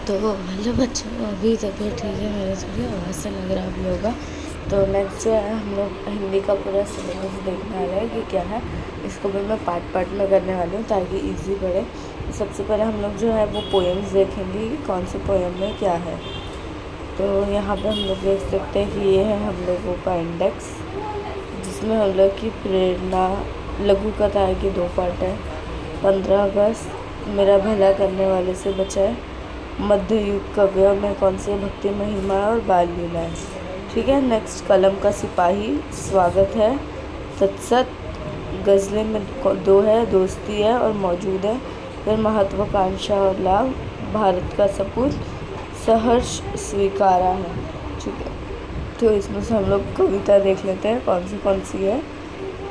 तो हेलो बच्चों, अभी तबीयत ठीक है मेरे, थोड़ी आवाज़ से लग रहा भी होगा। तो नेक्स्ट जो है हम लोग हिंदी का पूरा सिलेबस देखने वाले हैं कि क्या है। इसको भी मैं पार्ट पार्ट में करने वाली हूँ ताकि इजी पड़े। सबसे पहले हम लोग जो है वो पोएम्स देखेंगे कि कौन से पोएम में क्या है। तो यहाँ पे हम लोग देख सकते हैं कि ये है हम लोगों का इंडेक्स, जिसमें हम लोग की प्रेरणा लघु कथा की 2 पार्ट है। 15 अगस्त, मेरा भला करने वाले से बचाए, मध्य युग काव्य में कौन सी भक्ति महिमा और बाल लीला है। ठीक है। नेक्स्ट कलम का सिपाही, स्वागत है, तत्सत, गज़लें में 2 है, दोस्ती है और मौजूद है। फिर महत्वाकांक्षा और लाभ, भारत का सपूत, सहर्ष स्वीकारा है। ठीक है। तो इसमें से हम लोग कविता देख लेते हैं कौन सी है।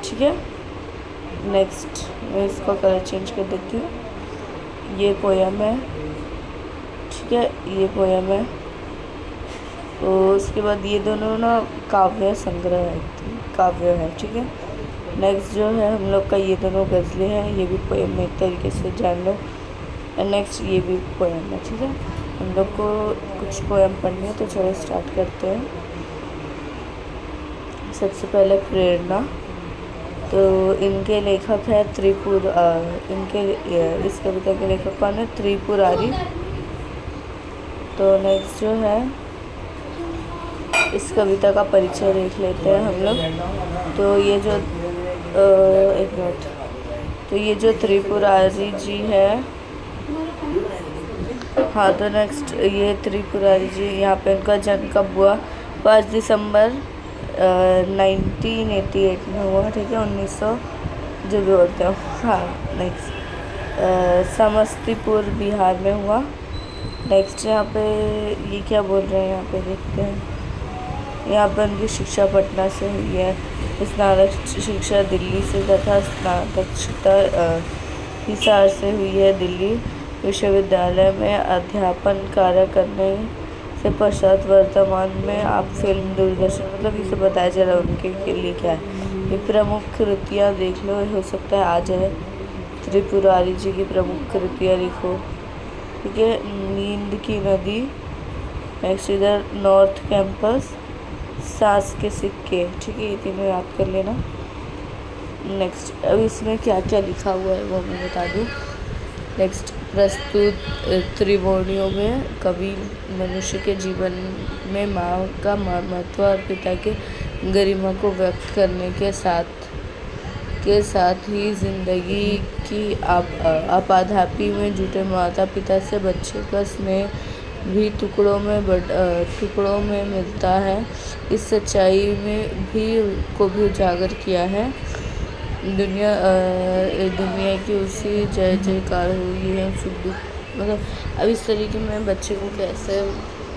ठीक है। नेक्स्ट मैं इसको कलर चेंज कर देती हूँ। ये पोयम है। ठीक है, ये पोयम है। तो उसके बाद ये दोनों ना काव्य संग्रह है, काव्य है। ठीक है। नेक्स्ट जो है हम लोग का ये दोनों गज़लें हैं, ये भी पोयम में एक तरीके से जान लो। नेक्स्ट ये भी पोयम है। ठीक है। हम लोग को कुछ पोयम पढ़नी है, तो चलो स्टार्ट करते हैं। सबसे पहले प्रेरणा। तो इनके लेखक है इस कविता के लेखक कौन है? त्रिपुरारी। तो नेक्स्ट जो है इस कविता का परिचय देख लेते हैं हम लोग। तो ये जो एक मिनट, तो ये जो त्रिपुरारी जी है, हाँ, तो नेक्स्ट ये त्रिपुरारी जी, यहाँ पे इनका जन्म कब हुआ? 5 दिसंबर 1988 में हुआ। ठीक है, 1900 जो भी बोलते हो। हाँ, नेक्स्ट समस्तीपुर बिहार में हुआ। नेक्स्ट यहाँ पे ये क्या बोल रहे हैं, यहाँ पे देखते हैं। यहाँ पर उनकी शिक्षा पटना से हुई है, स्नातक शिक्षा दिल्ली से तथा स्नातक शिक्षा हिसार से हुई है। दिल्ली विश्वविद्यालय में अध्यापन कार्य करने से पश्चात वर्तमान में आप फिल्म, दूरदर्शन, मतलब इसे बताया जा रहा है उनके के लिए क्या है। ये प्रमुख कृतियाँ देख लो, हो सकता है आ जाए। त्रिपुरारी जी की प्रमुख कृतियाँ लिखो। ठीक है। नींद की नदी, नेक्स्ट इधर नॉर्थ कैंपस, सास के सिक्के। ठीक है, ये तीनों याद कर लेना। नेक्स्ट अब इसमें क्या क्या लिखा हुआ है वो मैं बता दूँ। नेक्स्ट प्रस्तुत त्रिभुवनियों में कवि मनुष्य के जीवन में माँ का महत्व और पिता के गरिमा को व्यक्त करने के साथ ही जिंदगी की आपाधापी में जुटे माता पिता से बच्चे का स्नेह भी टुकड़ों में मिलता है, इस सच्चाई में को भी उजागर किया है। दुनिया की उसी जय जयकार हुई है, सुख दुख, मतलब अब इस तरीके में बच्चे को कैसे,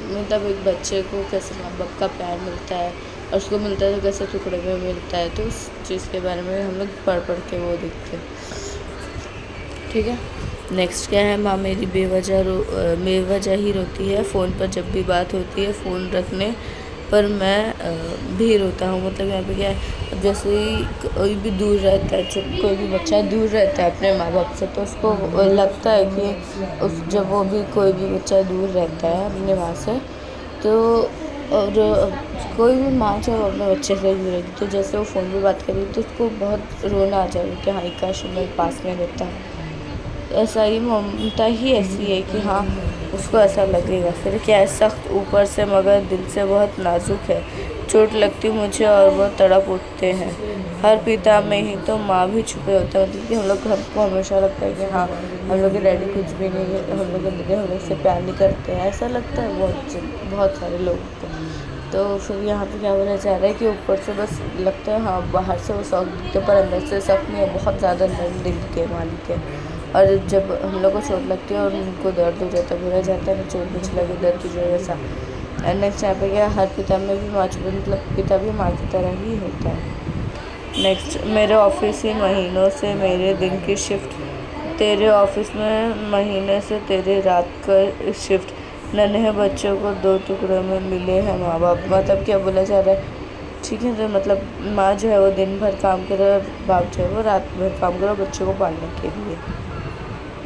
मतलब एक बच्चे को कैसे माँ बाप का प्यार मिलता है और उसको मिलता है तो कैसे टुकड़े में मिलता है। तो उस चीज़ के बारे में हम लोग पढ़ के वो देखते हैं। ठीक है। नेक्स्ट क्या है? माँ मेरी बेवजह ही रोती है, फ़ोन पर जब भी बात होती है, फ़ोन रखने पर मैं भी रोता हूँ। मतलब यहाँ पे क्या है, जैसे ही कोई भी दूर रहता है, जब कोई भी बच्चा दूर रहता है अपने माँ बाप से, तो उसको लगता है कि जब वो भी कोई भी बच्चा दूर रहता है अपने माँ से, तो और कोई भी माँ चाहे अपने बच्चे से दूर रहती, तो जैसे वो फ़ोन पर बात करेगी तो उसको बहुत रोना आ जाएगा कि हाँ, काश मैं पास में रहता। ऐसा ही ममता ही ऐसी है कि हाँ, उसको ऐसा लगेगा। फिर क्या है, सख्त ऊपर से मगर दिल से बहुत नाजुक है, चोट लगती मुझे और वो तड़प उठते हैं। हर पिता में ही तो माँ भी छुपे होते हैं। मतलब कि हमको हमेशा लगता है कि हाँ, हम लोग के डैडी कुछ भी नहीं है, हम लोग के डैडी हम लोग से प्यार नहीं करते हैं, ऐसा लगता है बहुत सारे लोगों को। तो फिर यहाँ पे क्या बोला जा रहा है कि ऊपर से बस लगता है हाँ, बाहर से वो सख्त दिखते पर अंदर से सख्त नहीं है, बहुत ज़्यादा नर्म दिल के मालिक है। और जब हम लोग को चोट लगती है और उनको दर्द हो जाता है, बोला जाता है ना, चोट मुझे लगे दर्द तुझे वैसा। एंड नेक्स्ट यहाँ पे क्या, हर पिता में भी माँ छुपे, मतलब पिता भी माँ की तरह ही होता है। नेक्स्ट, मेरे ऑफिस ही महीनों से मेरे दिन की शिफ्ट, तेरे ऑफिस में महीने से तेरे रात का शिफ्ट, नन्हे बच्चों को 2 टुकड़ों में मिले हैं माँ बाप। मतलब क्या बोला जा रहा है? ठीक है। तो मतलब माँ जो है वो दिन भर काम करे और बाप जो है वो रात भर काम करे बच्चों को पालने के लिए।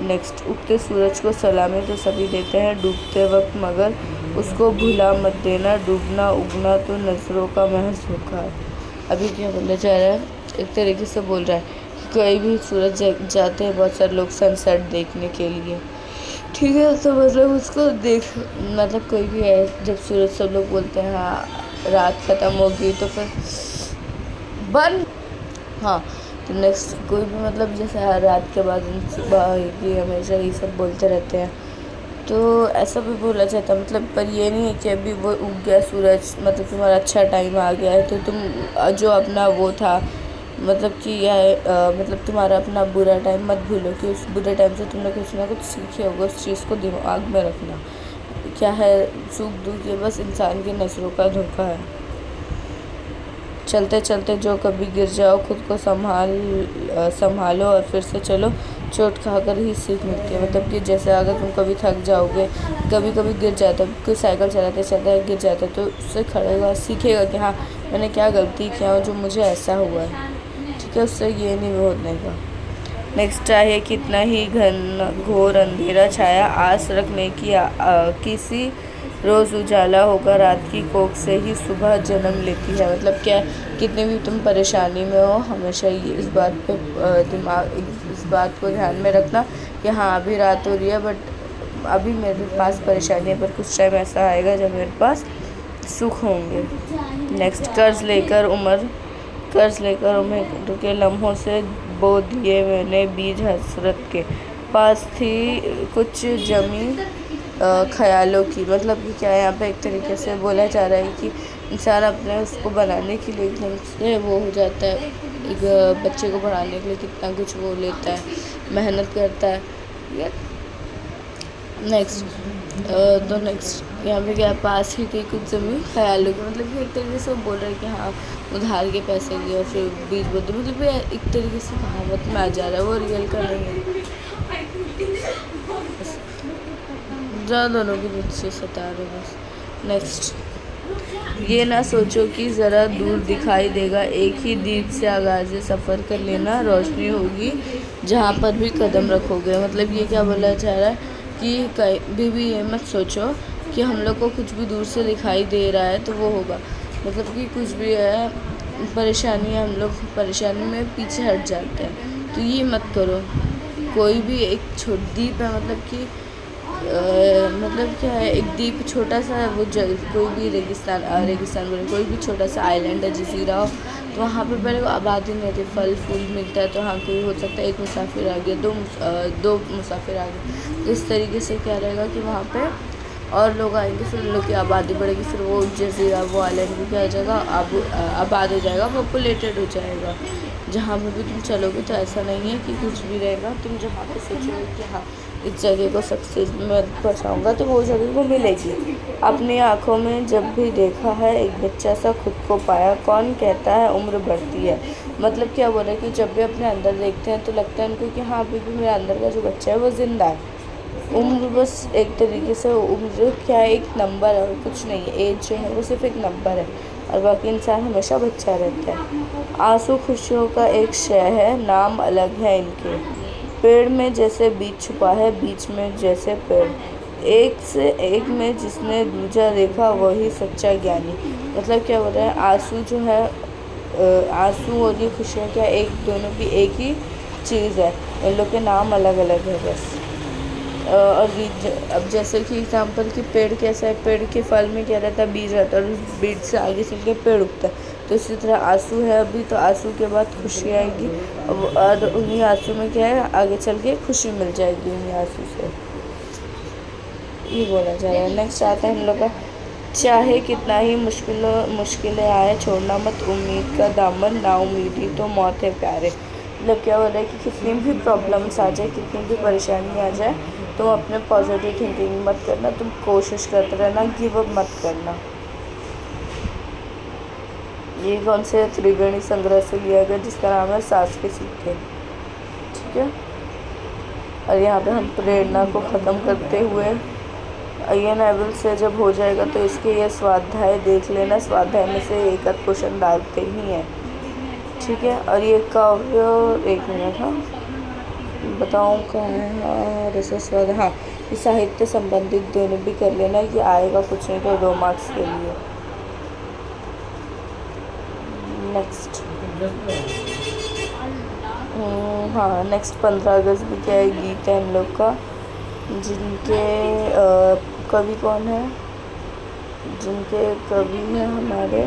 नेक्स्ट, उगते सूरज को सलामी तो सभी देते हैं डूबते वक्त, मगर उसको भुला मत देना, डूबना उगना तो नज़रों का महज धोखा है। अभी क्या बोला जा रहा है, एक तरीके से बोल रहा है कि कोई भी सूरज जाते हैं बहुत सारे लोग सनसेट देखने के लिए, ठीक है, तो मतलब उसको देख, मतलब कोई भी है जब सूरज, सब लोग बोलते हैं हाँ रात ख़त्म होगी तो फिर बंद, हाँ, तो नेक्स्ट कोई भी मतलब जैसे हर रात के बाद सुबह आएगी, हमेशा ये सब बोलते रहते हैं, तो ऐसा भी बोला जाता है, मतलब पर ये नहीं है कि अभी वो उग गया सूरज मतलब तुम्हारा अच्छा टाइम आ गया है तो तुम जो अपना वो था मतलब कि यह मतलब तुम्हारा अपना बुरा टाइम मत भूलो कि उस बुरे टाइम से तुमने कुछ ना कुछ सीखे होगा, उस चीज़ को दिमाग में रखना। क्या है, सुख दुख ये बस इंसान की नज़रों का धोखा है। चलते चलते जो कभी गिर जाओ खुद को संभालो और फिर से चलो, चोट खाकर ही सीख मिलती है। मतलब कि जैसे अगर तुम कभी थक जाओगे, कभी कभी गिर जाता है, कोई साइकिल चलाते चलते गिर जाता है तो उससे खड़े होगा, सीखेगा कि हाँ मैंने क्या गलती किया जो मुझे ऐसा हुआ है, ठीक है, उससे ये नहीं होने का। नेक्स्ट, चाहे कितना ही घोर अंधेरा छाया, आस रखने की किसी रोज़ उजाला होगा, रात की कोख से ही सुबह जन्म लेती है। मतलब क्या, कितनी भी तुम परेशानी में हो हमेशा ये इस बात को ध्यान में रखना कि हाँ अभी रात हो रही है बट अभी मेरे पास परेशानी है, पर कुछ टाइम ऐसा आएगा जब मेरे पास सुख होंगे। नेक्स्ट, कर्ज लेकर उम्र के लम्हों से बो दिए मैंने बीज हसरत के, पास थी कुछ जमी ख्यालों की। मतलब कि क्या है, यहाँ पे एक तरीके से बोला जा रहा है कि इंसान अपने उसको बनाने के लिए एकदम से वो हो जाता है, एक बच्चे को पढ़ाने के लिए कितना कुछ वो लेता है, मेहनत करता है। नेक्स्ट, तो नेक्स्ट यहाँ पे क्या, पास ही थी कुछ ज़मीन ख्यालों की। मतलब कि एक तरीके से वो बोल रहा है कि हाँ उधार के पैसे लिए और फिर बीज बोते, मतलब एक तरीके से कहावत में आ जा रहा है, वो रियल का नहीं है। ज़्यादा दोनों की बच्चे सता रहे बस। नेक्स्ट, ये ना सोचो कि ज़रा दूर दिखाई देगा, एक ही दीप से आगाज़े सफ़र कर लेना, रोशनी होगी जहाँ पर भी कदम रखोगे। मतलब ये क्या बोला जा रहा है कि कहीं भी ये मत सोचो कि हम लोग को कुछ भी दूर से दिखाई दे रहा है तो वो होगा। मतलब कि कुछ भी है परेशानी है, हम लोग परेशानी में पीछे हट जाते हैं, तो ये मत करो। कोई भी एक दीप है, मतलब कि मतलब क्या है, एक द्वीप छोटा सा, वो कोई भी रेगिस्तान बोले, कोई भी छोटा सा आइलैंड है, जजीरा हो, तो वहाँ पे पहले वो आबादी नहीं रहती, फल फूल मिलता है, तो हाँ कोई हो सकता है एक मुसाफिर आ गया, दो मुसाफिर आ गए, तो इस तरीके से क्या रहेगा कि वहाँ पे और लोग आएंगे, फिर उन लोग की आबादी बढ़ेगी, फिर वो जजीरा वो आइलैंड भी क्या हो जाएगा, आबाद हो जाएगा, पॉपुलेटेड हो जाएगा। जहाँ पर भी तुम चलोगे तो ऐसा नहीं है कि कुछ भी रहेगा, तुम जहाँ पे सोचोगे कि हाँ इस जगह को सक्सेस में पहुँचाऊँगा तो वो जगह को मिलेगी। अपनी आँखों में जब भी देखा है एक बच्चा सा खुद को पाया, कौन कहता है उम्र बढ़ती है। मतलब क्या बोल रहे हैं कि जब भी अपने अंदर देखते हैं तो लगता है उनको कि हाँ अभी भी मेरे अंदर का जो बच्चा है वो ज़िंदा है। उम्र बस एक तरीके से उम्र क्या है, एक नंबर है और कुछ नहीं है। एज जो है वो सिर्फ एक नंबर है और बाकी इंसान हमेशा बच्चा रहता है। आंसू खुशियों का एक शय है, नाम अलग है इनके, पेड़ में जैसे बीज छुपा है, बीच में जैसे पेड़, एक से एक में जिसने दूजा देखा वही सच्चा ज्ञानी। मतलब क्या बोल रहा है, आंसू जो है, आंसू और ये खुशियाँ क्या एक दोनों की एक ही चीज़ है, इन लोग के नाम अलग अलग है बस। और अब जैसे कि एग्जांपल कि पेड़ कैसा है, पेड़ के फल में क्या रहता है, बीज रहता है और उस बीज से आगे चल के पेड़ उगता है। तो इसी तरह आंसू है अभी, तो आंसू के बाद खुशी आएगी और उन्हीं आंसू में क्या है, आगे चल के खुशी मिल जाएगी उन्हीं आंसू से, ये बोला जा रहा है। नेक्स्ट आता है हम लोग का, चाहे कितना ही मुश्किलें आए छोड़ना मत उम्मीद का दामन, ना उम्मीदी तो मौत है प्यारे। मतलब क्या हो रहा है कि कितनी भी प्रॉब्लम्स आ जाए, कितनी भी परेशानी आ जाए, तुम अपने पॉजिटिव थिंकिंग मत करना, तुम कोशिश करते रहना, गिव अप मत करना। ये कौन से त्रिवेणी संग्रह से लिया गया जिसका नाम है सास के सिक्के, ठीक है। और यहाँ पे हम प्रेरणा को ख़त्म करते हुए IN-ABL से जब हो जाएगा तो इसके ये स्वाध्याय देख लेना, स्वाध्याय में से एक आध क्वेश्चन डालते ही हैं, ठीक है। और ये काव्य, एक मिनट, हाँ बताऊँ कहाँ है? हाँ, रसस्वाद, हाँ, ये साहित्य संबंधित दोनों भी कर लेना, ये आएगा कुछ नहीं तो 2 मार्क्स के लिए। नेक्स्ट हाँ, नेक्स्ट 15 अगस्त भी क्या है, गीत है हम लोग का, जिनके कवि कौन है, जिनके कवि हैं हमारे,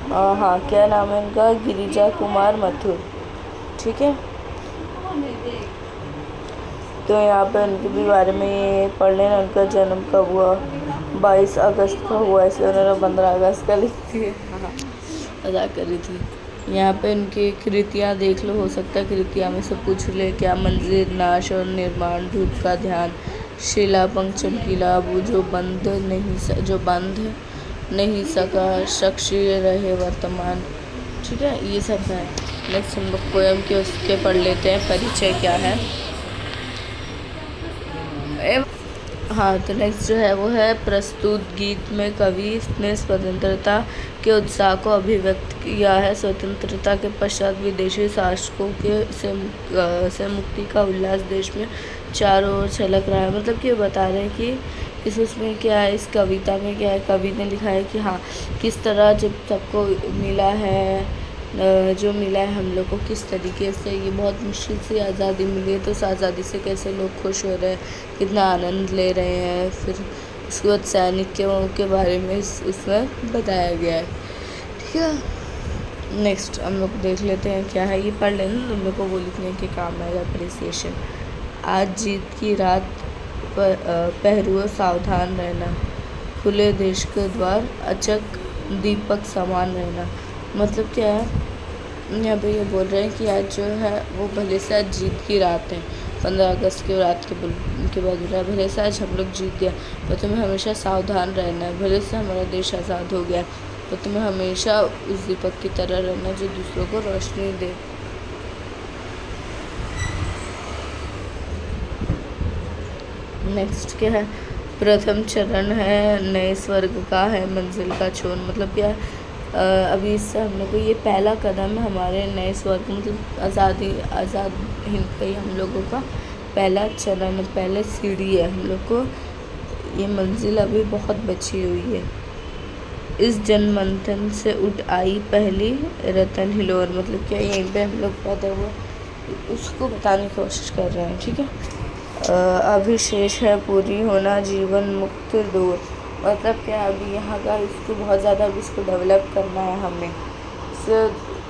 हाँ, क्या नाम है इनका, गिरिजा कुमार मथुर, ठीक है। तो यहाँ पे उनके भी बारे में पढ़ लेना। उनका जन्म कब हुआ, 22 अगस्त का हुआ, इसलिए उन्होंने 15 अगस्त का लिख दिया। हाँ, अदा करी थी। यहाँ पे उनकी कृतियाँ देख लो, हो सकता है कृतियाँ में से पूछ ले, क्या मंजिल, नाश और निर्माण, धूप का ध्यान, शिला पंख चमकीला, वो जो बंध नहीं सका, शख्स रहे वर्तमान, ठीक है, ये सब है। नेक्स्ट हम लोग पोएम के उसके पढ़ लेते हैं, परिचय क्या है। हाँ, तो नेक्स्ट जो है वो है, प्रस्तुत गीत में कवि ने स्वतंत्रता के उत्साह को अभिव्यक्त किया है। स्वतंत्रता के पश्चात विदेशी शासकों से मुक्ति का उल्लास देश में चारों ओर छलक रहा है। मतलब कि बता रहे हैं कि इसमें क्या है, इस कविता में क्या है, कवि ने लिखा है कि हाँ, किस तरह जब सबको मिला है, जो मिला है हम लोग को, किस तरीके से ये बहुत मुश्किल से आज़ादी मिली है, तो उस आज़ादी से कैसे लोग खुश हो रहे हैं, कितना आनंद ले रहे हैं। फिर उसके बाद सैनिक के बारे में उसमें बताया गया है, ठीक है। नेक्स्ट हम लोग देख लेते हैं क्या है, ये पढ़ लेना, तुम लोग को वो लिखने के काम आएगा। अप्रिसिएशन, आज जीत की रात पहरुओं सावधान रहना, खुले देश के द्वार अचक दीपक समान रहना। मतलब क्या है, यहाँ पे ये बोल रहे हैं कि आज जो है वो भले से आज जीत की रात है, 15 अगस्त की रात के बाद हो रहा है, भले से आज हम लोग जीत गया, तो तुम्हें हमेशा सावधान रहना है। भले से हमारा देश आज़ाद हो गया, तो तुम्हें हमेशा उस दीपक की तरह रहना जो दूसरों को रोशनी दे। नेक्स्ट क्या है, प्रथम चरण है नए स्वर्ग का है मंजिल का छोर। मतलब क्या है, अभी इससे हम लोग को ये पहला कदम है हमारे नए स्वर्ग, मतलब आज़ाद हिंद का ही हम लोगों का पहला चरण, पहले सीढ़ी है हम लोग को, ये मंजिल अभी बहुत बची हुई है। इस जनमंथन से उठ आई पहली रतन हिलोर। मतलब क्या, यहीं पे हम लोग पैदा हुए, उसको बताने की कोशिश कर रहे हैं, ठीक है। अभी शेष है पूरी होना जीवन मुक्त दूर। मतलब क्या, अभी यहाँ का इसको बहुत ज़्यादा अभी इसको डेवलप करना है हमें, इसे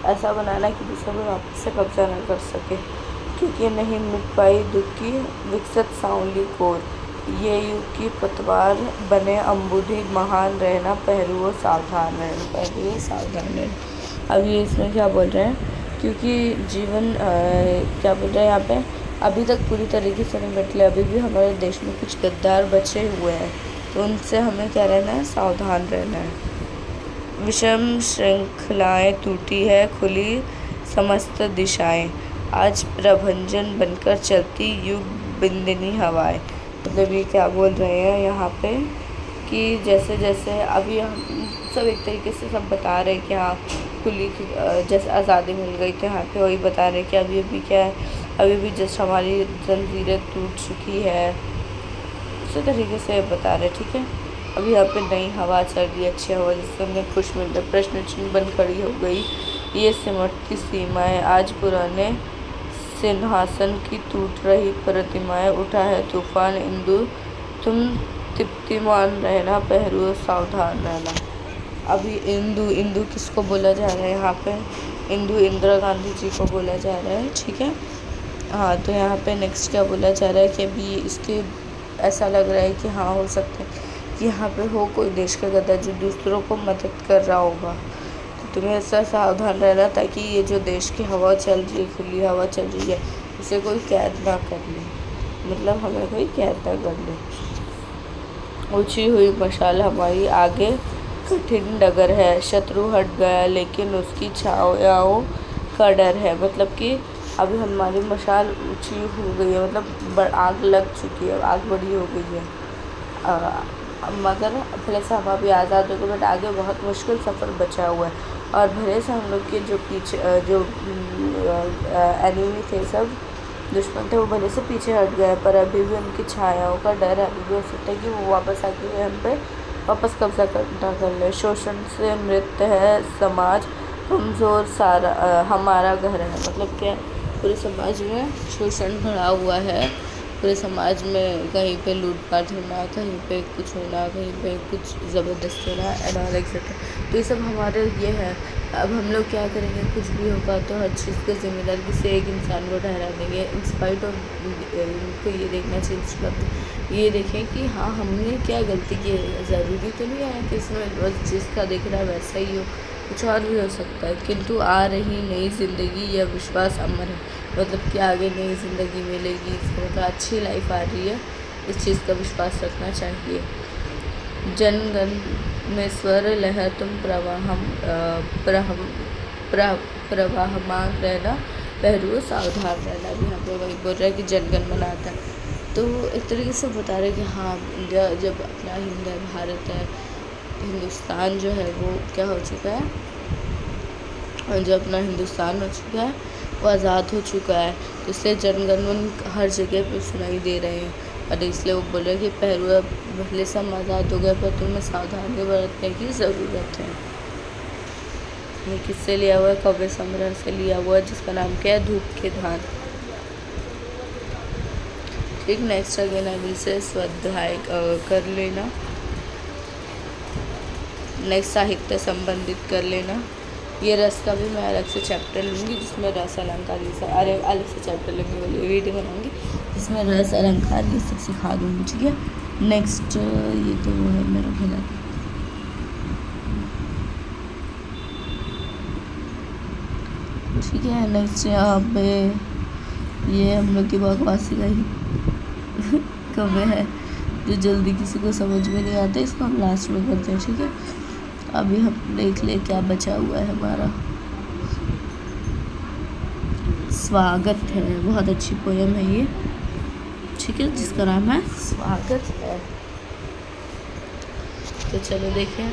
ऐसा बनाना कि दूसरा कोई वापस से कब्जा न कर सके, क्योंकि नहीं मिट पाई दुख की विकसित सांवली कोर, ये युग की पतवार बने अम्बुधि महान रहना, पहरुओं सावधान रहना, पहरुओं सावधान रहना। अब ये इसमें क्या बोल रहे हैं, क्योंकि जीवन क्या बोल रहे हैं यहाँ पे, अभी तक पूरी तरीके से नहीं बदले, अभी भी हमारे देश में कुछ गद्दार बचे हुए हैं, तो उनसे हमें क्या रहना है, सावधान रहना है। विषम श्रृंखलाएँ टूटी है, खुली समस्त दिशाएं, आज प्रभंजन बनकर चलती युग बिंदिनी हवाएं। मतलब ये क्या बोल रहे हैं यहाँ पे, कि जैसे जैसे अभी हम सब एक तरीके से सब बता रहे हैं कि हाँ खुली, जैसे आज़ादी मिल गई थी यहाँ पे, वही बता रहे हैं कि अभी क्या है, अभी भी जस्ट हमारी जंजीरें टूट चुकी है, उसी तरीके से बता रहे, ठीक है। अभी यहाँ पे नई हवा चल रही है, अच्छी हवा, जिससे हमें खुश मिल रहा है। प्रश्न चिन्ह बन खड़ी हो गई ये सिमटती सीमाएं, आज पुराने सिंहासन की टूट रही प्रतिमाएं, उठा है तूफान इंदु तुम दीप्तिमान रहना, पहरुओं सावधान रहना। अभी इंदु किसको बोला जा रहा है यहाँ पे, इंदु इंदिरा गांधी जी को बोला जा रहा है, ठीक है। हाँ, तो यहाँ पे नेक्स्ट क्या बोला जा रहा है कि अभी इसके ऐसा लग रहा है कि हाँ हो सकता है कि यहाँ पे हो कोई देश का गद्दार जो दूसरों को मदद कर रहा होगा, तो तुम्हें ऐसा सावधान रहना, ताकि ये जो देश की हवा चल रही है, खुली हवा चल रही है, उसे कोई कैद ना कर ले, मतलब हमें कोई कैद ना कर ले। ऊंची हुई मशाल हमारी आगे कठिन डगर है, शत्रु हट गया लेकिन उसकी छायाओं का डर है। मतलब कि अभी हमारी मशाल ऊंची हो गई है, मतलब आग लग चुकी है, आग बड़ी हो गई है, मगर भले से हम अभी आज़ाद हो गए, बट आगे बहुत मुश्किल सफ़र बचा हुआ है। और भले से हम लोग के जो पीछे जो एनिमी थे सब दुश्मन थे वो भले से पीछे हट गए, पर अभी भी उनकी छायाओं का डर है। अभी भी हो सकता है कि वो वापस आके हम पे वापस कब्जा ना कर ले। शोषण से मृत है समाज, कमज़ोर सारा हमारा घर है। मतलब क्या, पूरे समाज में शोषण भरा हुआ है, पूरे समाज में कहीं पे लूटपाट होना, कहीं पे कुछ होना, कहीं पे कुछ ज़बरदस्ती होना एंड ऑल एक्सेट्रा। तो ये सब हमारे ये है। अब हम लोग क्या करेंगे, कुछ भी होगा तो हर चीज़ का जिम्मेदार किसी एक इंसान को ठहरा देंगे। इंस्पाइट ऑफ इनको ये देखना चाहिए, ये देखें कि हाँ हमने क्या गलती की है। ज़रूरी तो नहीं है कि इसमें बस जिसका दिख रहा है वैसा ही हो, कुछ और भी हो सकता है। किंतु आ रही नई ज़िंदगी, यह विश्वास अमर है। मतलब कि आगे नई ज़िंदगी मिलेगी, इसका मतलब अच्छी लाइफ आ रही है, इस चीज़ का विश्वास रखना चाहिए। जनगण में स्वर लहर तुम प्रवाहमान रहना, पहरू सावधान रहना। भी यहाँ पे वही बोल रहा है कि जनगण मन आता है। तो एक तरीके से बता रहे कि हाँ जब अपना हिंद है, भारत है, हिंदुस्तान जो है वो क्या हो चुका है, और जो अपना हिंदुस्तान हो चुका है वो आज़ाद हो चुका है। तो इसलिए जनगण मन हर जगह पे सुनाई दे रहे हैं। और इसलिए वो बोल रहे हैं कि पहलू भले से हम आज़ाद हो गए पर तुम्हें सावधानी बरतने की ज़रूरत है। ये किससे लिया हुआ है, काव्य संग्रह से लिया हुआ है, जिसका नाम क्या है, धूप के धान। ठीक, नेक्स्ट अगेन एनालिसिस स्वाध्याय कर लेना। नेक्स्ट साहित्य संबंधित कर लेना। ये रस का भी मैं अलग से चैप्टर लूँगी, जिसमें रस अलंकार ये सब अलग से चैप्टर लेने वाली वीडियो बनाऊँगी, जिसमें रस अलंकार ये सब सिखा दूँगी। ठीक है। नेक्स्ट ये तो वो है मेरा भला। ठीक है। नेक्स्ट यहाँ पे ये हम लोग की बकवासी का ही कव्य है, जो जल्दी किसी को समझ में नहीं आता, इसको हम लास्ट में करते हैं। ठीक है। अभी हम देख ले क्या बचा हुआ है हमारा। स्वागत है, बहुत अच्छी पोयम है ये। ठीक है, जिसका नाम है स्वागत है। तो चलो देखें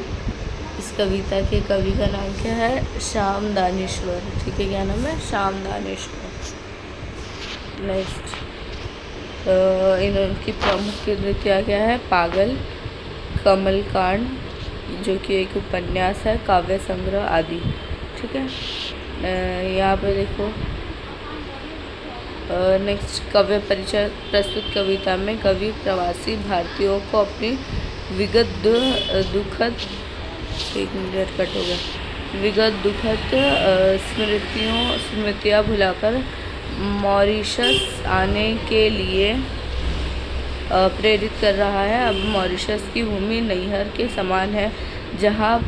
इस कविता के कवि का नाम क्या है, श्याम दानेश्वर। ठीक है, क्या नाम है, श्याम दानेश्वर। नेक्स्ट इनकी प्रमुख कृतियाँ क्या है, पागल, कमलकांड जो कि एक उपन्यास है, काव्य संग्रह आदि। ठीक है। यहाँ पे देखो नेक्स्ट कव्य परिचय। प्रस्तुत कविता में कवि प्रवासी भारतीयों को अपनी विगत दुखद स्मृतियाँ भुलाकर मॉरिशस आने के लिए प्रेरित कर रहा है। अब मॉरिशस की भूमि नैहर के समान है, जहाँ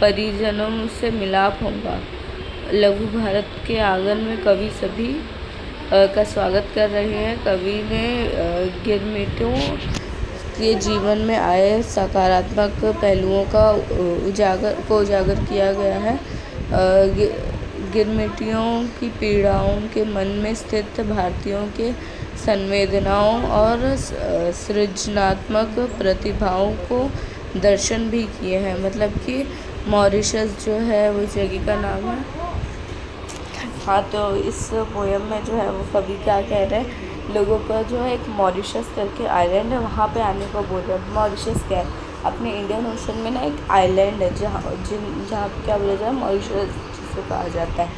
परिजनों से मिलाप होगा। लघु भारत के आंगन में कवि सभी का स्वागत कर रहे हैं। कवि ने गिरमिटों के जीवन में आए सकारात्मक पहलुओं का उजागर किया गया है। गिरमिटियों की पीड़ाओं के मन में स्थित भारतीयों के संवेदनाओं और सृजनात्मक प्रतिभाओं को दर्शन भी किए हैं। मतलब कि मॉरिशस जो है वो जगह का नाम है। हाँ, तो इस पोयम में जो है वो कवि क्या कह रहे हैं, लोगों का जो है एक मॉरिशस करके आइलैंड है, वहाँ पे आने को बोल रहे हैं। मॉरिशस क्या है, अपने इंडियन ओशन में ना एक आइलैंड है, जहाँ क्या बोला जाए, मॉरिशस जिसको कहा जाता है।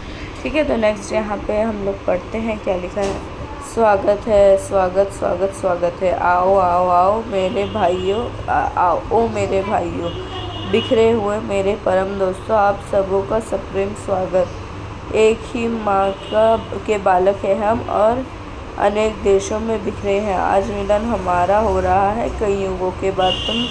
ठीक है। तो नेक्स्ट यहाँ पे हम लोग पढ़ते हैं क्या लिखा है। स्वागत है, स्वागत स्वागत स्वागत है। आओ आओ आओ मेरे भाइयों, आओ ओ मेरे भाइयों, बिखरे हुए मेरे परम दोस्तों, आप सबों का सप्रेम स्वागत। एक ही माँ के बालक हैं हम और अनेक देशों में बिखरे हैं। आज मिलन हमारा हो रहा है, कई युगों के बाद तुम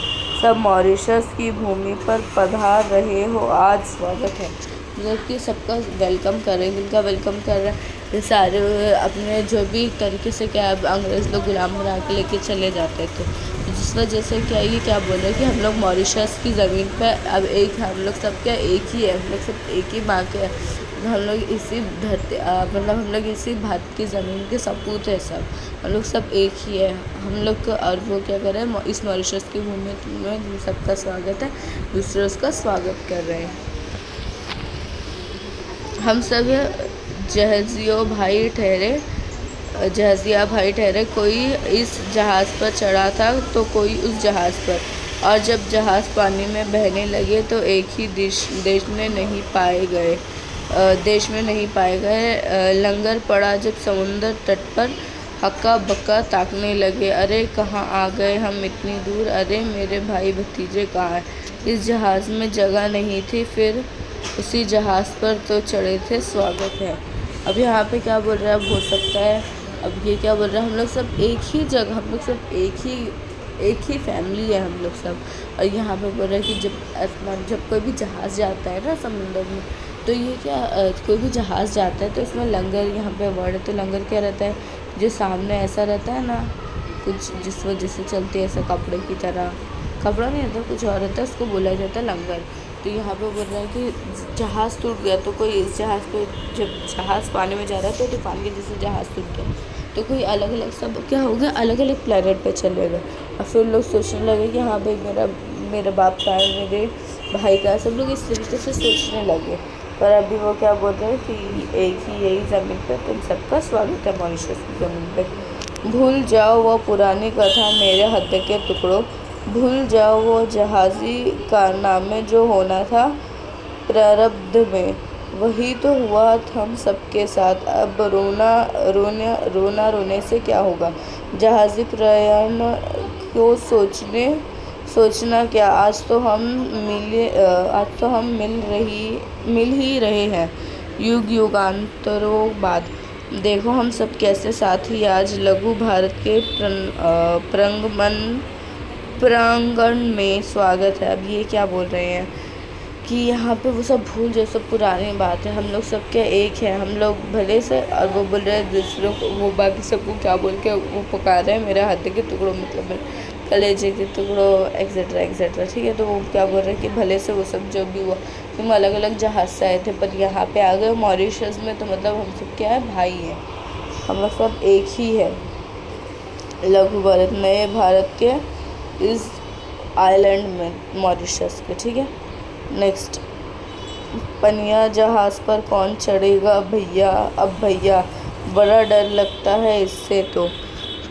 सब मॉरिशस की भूमि पर पधार रहे हो। आज स्वागत है, मतलब कि सबका वेलकम कर रहे हैं। जिनका वेलकम कर रहे हैं ये सारे अपने जो भी तरीके से क्या अंग्रेज़ लोग गुलाम बना के लेके चले जाते थे। जिस वजह से क्या ये क्या बोल रहे हैं कि हम लोग मॉरिशस की ज़मीन पर अब एक, हम लोग सब क्या एक ही है, हम लोग सब एक ही माँ के हैं। हम लोग इसी धरती मतलब हम लोग इसी भारत की ज़मीन के सपूत है सब, हम लोग सब एक ही है हम लोग। और वो क्या कर रहे हैं, इस मॉरिशस की भूमि में सबका स्वागत है, दूसरे उसका स्वागत कर रहे हैं। हम सब जहाजियों भाई ठहरे, जहाज़िया भाई ठहरे, कोई इस जहाज़ पर चढ़ा था तो कोई उस जहाज़ पर, और जब जहाज़ पानी में बहने लगे तो एक ही देश में नहीं पाए गए। लंगर पड़ा जब समुंदर तट पर, हक्का बक्का ताकने लगे, अरे कहाँ आ गए हम इतनी दूर, अरे मेरे भाई भतीजे कहाँ हैं। इस जहाज़ में जगह नहीं थी, फिर उसी जहाज़ पर तो चढ़े थे, स्वागत है। अब यहाँ पे क्या बोल रहा है, अब हो सकता है, अब ये क्या बोल रहा है, हम लोग सब एक ही जगह, हम लोग सब एक ही फैमिली है हम लोग सब। और यहाँ पे बोल रहा है कि जब कोई भी जहाज़ जाता है ना समुंदर में, तो ये क्या कोई भी जहाज़ जाता है तो इसमें लंगर, यहाँ पे वर्ड है, तो लंगर क्या रहता है, जो सामने ऐसा रहता है ना कुछ, जिस वजह से चलती है ऐसा कपड़े की तरह, कपड़ा नहीं रहता कुछ और रहता है, उसको बोला जाता है लंगर। तो यहाँ पे बोल रहा है कि जहाज़ टूट गया तो कोई इस जहाज़ को, जब जहाज़ पानी में जा रहा है तो तूफान के जैसे जहाज़ टूट गया तो कोई अलग अलग सब क्या हो गया, अलग अलग प्लेनेट पे चले गए। और फिर लोग सोचने लगे कि हाँ भाई मेरा बाप का है, मेरे भाई का, सब लोग इस तरीके से सोचने लगे। पर अभी वो क्या बोल रहे हैं कि एक ही यही ज़मीन पर तुम सबका स्वागत है, मॉरिशस की ज़मीन पर। भूल जाओ वो पुरानी कथा मेरे हद के टुकड़ों, भूल जाओ वो जहाज़ी कारनामे जो होना था प्रारब्ध में, वही तो हुआ हम सबके साथ। अब रोने से क्या होगा, जहाज़ी प्रयाण को सोचना क्या, आज तो हम मिल ही रहे हैं युगांतरों बाद। देखो हम सब कैसे साथी आज लघु भारत के प्रांगण में स्वागत है। अब ये क्या बोल रहे हैं कि यहाँ पे वो सब भूल जाओ, सब पुरानी बात है, हम लोग सब क्या एक है, हम लोग भले से, और वो बोल रहे हैं दूसरों को, वो बाकी सबको क्या बोल के वो पुकार रहे हैं, मेरे हाथ के टुकड़ों, मतलब कलेजे के टुकड़ों, एक्सेट्रा एक्सेट्रा, ठीक है। तो वो क्या बोल रहे हैं कि भले से वो सब जो भी हुआ, तुम अलग अलग जहाज़ से आए थे पर यहाँ पे आ गए मॉरिशस में, तो मतलब हम सब क्या है, भाई हैं, हम लोग सब एक ही है। लघु भारत, नए भारत के इस आइलैंड में, मॉरिशस के, ठीक है। नेक्स्ट, पनिया जहाज़ पर कौन चढ़ेगा भैया, अब भैया बड़ा डर लगता है इससे, तो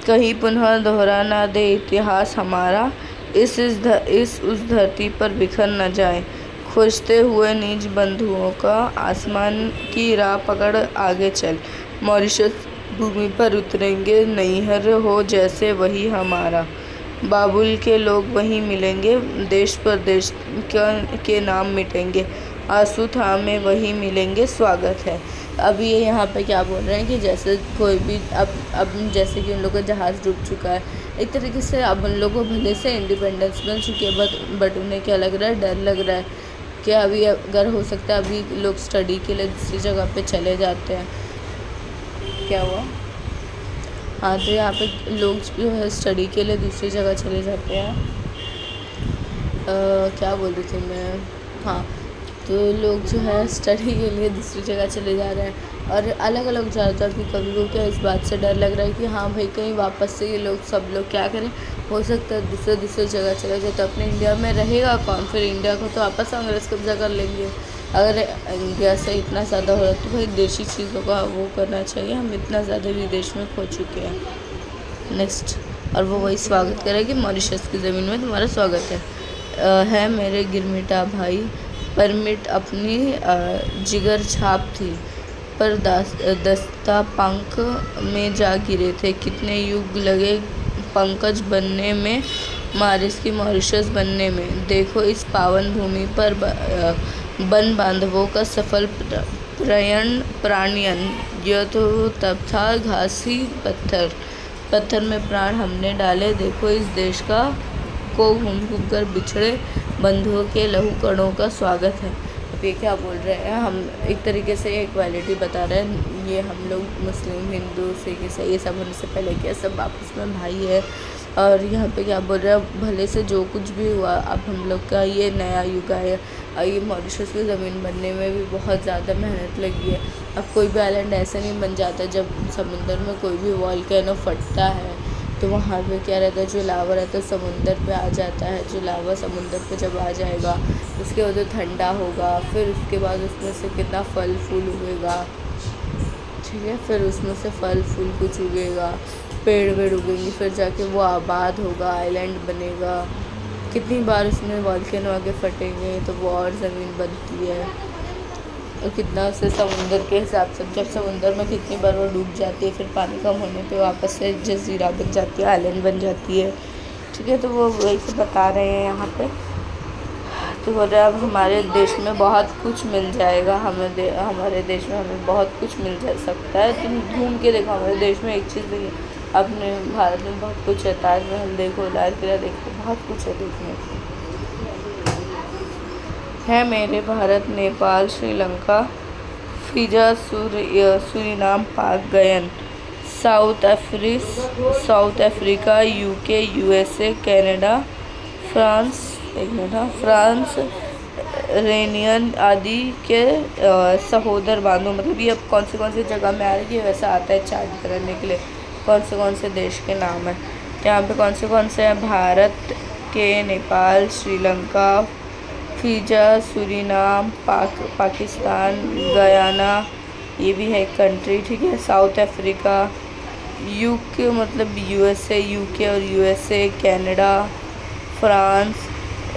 कहीं पुनः दोहरा ना दे इतिहास हमारा, इस उस धरती पर बिखर न जाए। खोजते हुए निज बंधुओं का, आसमान की राह पकड़ आगे चल, मॉरिशस भूमि पर उतरेंगे, नैहर हो जैसे वही हमारा, बाबुल के लोग वहीं मिलेंगे, देश परदेश के नाम मिटेंगे, आंसू थामे वहीं मिलेंगे, स्वागत है। अब ये यहाँ पे क्या बोल रहे हैं कि जैसे कोई भी अब जैसे कि उन लोगों का जहाज़ डूब चुका है, एक तरीके से अब उन लोगों को भले से इंडिपेंडेंस मिल चुकी है, बट उन्हें क्या लग रहा है, डर लग रहा है कि अभी अगर हो सकता है अभी लोग स्टडी के लिए दूसरी जगह पे चले जाते हैं। क्या हुआ, हाँ, तो यहाँ पे लोग जो है स्टडी के लिए दूसरी जगह चले जाते हैं। क्या बोल रही थी मैं, हाँ, तो लोग जो है स्टडी के लिए दूसरी जगह चले जा रहे हैं और अलग अलग ज़्यादातर भी कभी को क्या इस बात से डर लग रहा है कि हाँ भाई कहीं वापस से ये लोग सब लोग क्या करें, हो सकता है दूसरे जगह चले जाए, तो अपने इंडिया में रहेगा कौन, फिर इंडिया को तो वापस अंग्रेज़ कब्जा कर लेंगे। अगर इंडिया से इतना ज़्यादा हो रहा है तो भाई देशी चीज़ों का वो करना चाहिए, हम इतना ज़्यादा विदेश में खो चुके हैं। नेक्स्ट, और वो वही स्वागत करेगी, मॉरिशस की ज़मीन में तुम्हारा स्वागत है मेरे गिरमिटा भाई, परमिट अपनी जिगर छाप थी, पर दस्ता पंख में जा गिरे थे, कितने युग लगे पंकज बनने में, मारिस की मॉरिशस बनने में, देखो इस पावन भूमि पर बन बांधवों का सफल प्राणयन, यह तो तब था घासी पत्थर में प्राण हमने डाले, देखो इस देश को घूम घूम कर बिछड़े बंधुओं के लहू कणों का स्वागत है। अब ये क्या बोल रहे हैं, हम एक तरीके से इक्वालिटी बता रहे हैं, ये हम लोग मुस्लिम, हिंदू, सिख, ईसाई ये सब होने से पहले क्या सब आपस में भाई है। और यहाँ पे क्या बोल रहे हैं, भले से जो कुछ भी हुआ अब हम लोग का ये नया युग है, और ये मॉरिशस की ज़मीन बनने में भी बहुत ज़्यादा मेहनत लगी है। अब कोई भी आइलैंड ऐसे नहीं बन जाता, जब समुंदर में कोई भी वॉल्केनो फटता है तो वहाँ पे क्या रहता है, जो लावा रहता है समुंदर पे आ जाता है, जो लावा समुंदर पे जब आ जाएगा उसके बाद ठंडा होगा, फिर उसके बाद उसमें से कितना फल फूल उगेगा, ठीक है। फिर उसमें से फल फूल कुछ उगेगा, पेड़ वेड़ उगेंगे, फिर जाके वो आबाद होगा, आइलैंड बनेगा। कितनी बार उसमें वॉल्केनो आके फटेंगे तो वो और ज़मीन बनती है। और कितना से समुंदर के हिसाब से, जब समुंदर में कितनी बार वो डूब जाती है, फिर पानी कम होने पे वापस से जजीरा बन जाती है, आइलैंड बन जाती है। ठीक है, तो वो वही से बता रहे हैं यहाँ पे। तो बोल रहे अब हमारे देश में बहुत कुछ मिल जाएगा, हमारे देश में हमें बहुत कुछ मिल जा सकता है। तुम घूम के देखो, हमारे देश में एक चीज़ देखिए, अपने भारत में बहुत कुछ है। ताजमहल देखो, लाल किला देखो, बहुत कुछ है देखने को। है मेरे Bharat, Nepal, Sri Lanka, Fiji, Suriname, Pak, Guyana, South Africa, UK, USA, Canada, France, France, Reunion आदि के सहोदर बांधो। मतलब ये अब कौन सी जगह में आ रही है, वैसा आता है चार्ट करने के लिए कौन से देश के नाम है। यहाँ पे कौन से हैं, भारत के, Nepal, Sri Lanka, Fiji, Suriname, Pakistan, Guyana, ये भी है एक कंट्री। ठीक है, साउथ अफ्रीका, यूके मतलब यूएसए, यूके और यूएसए, कनाडा, फ्रांस,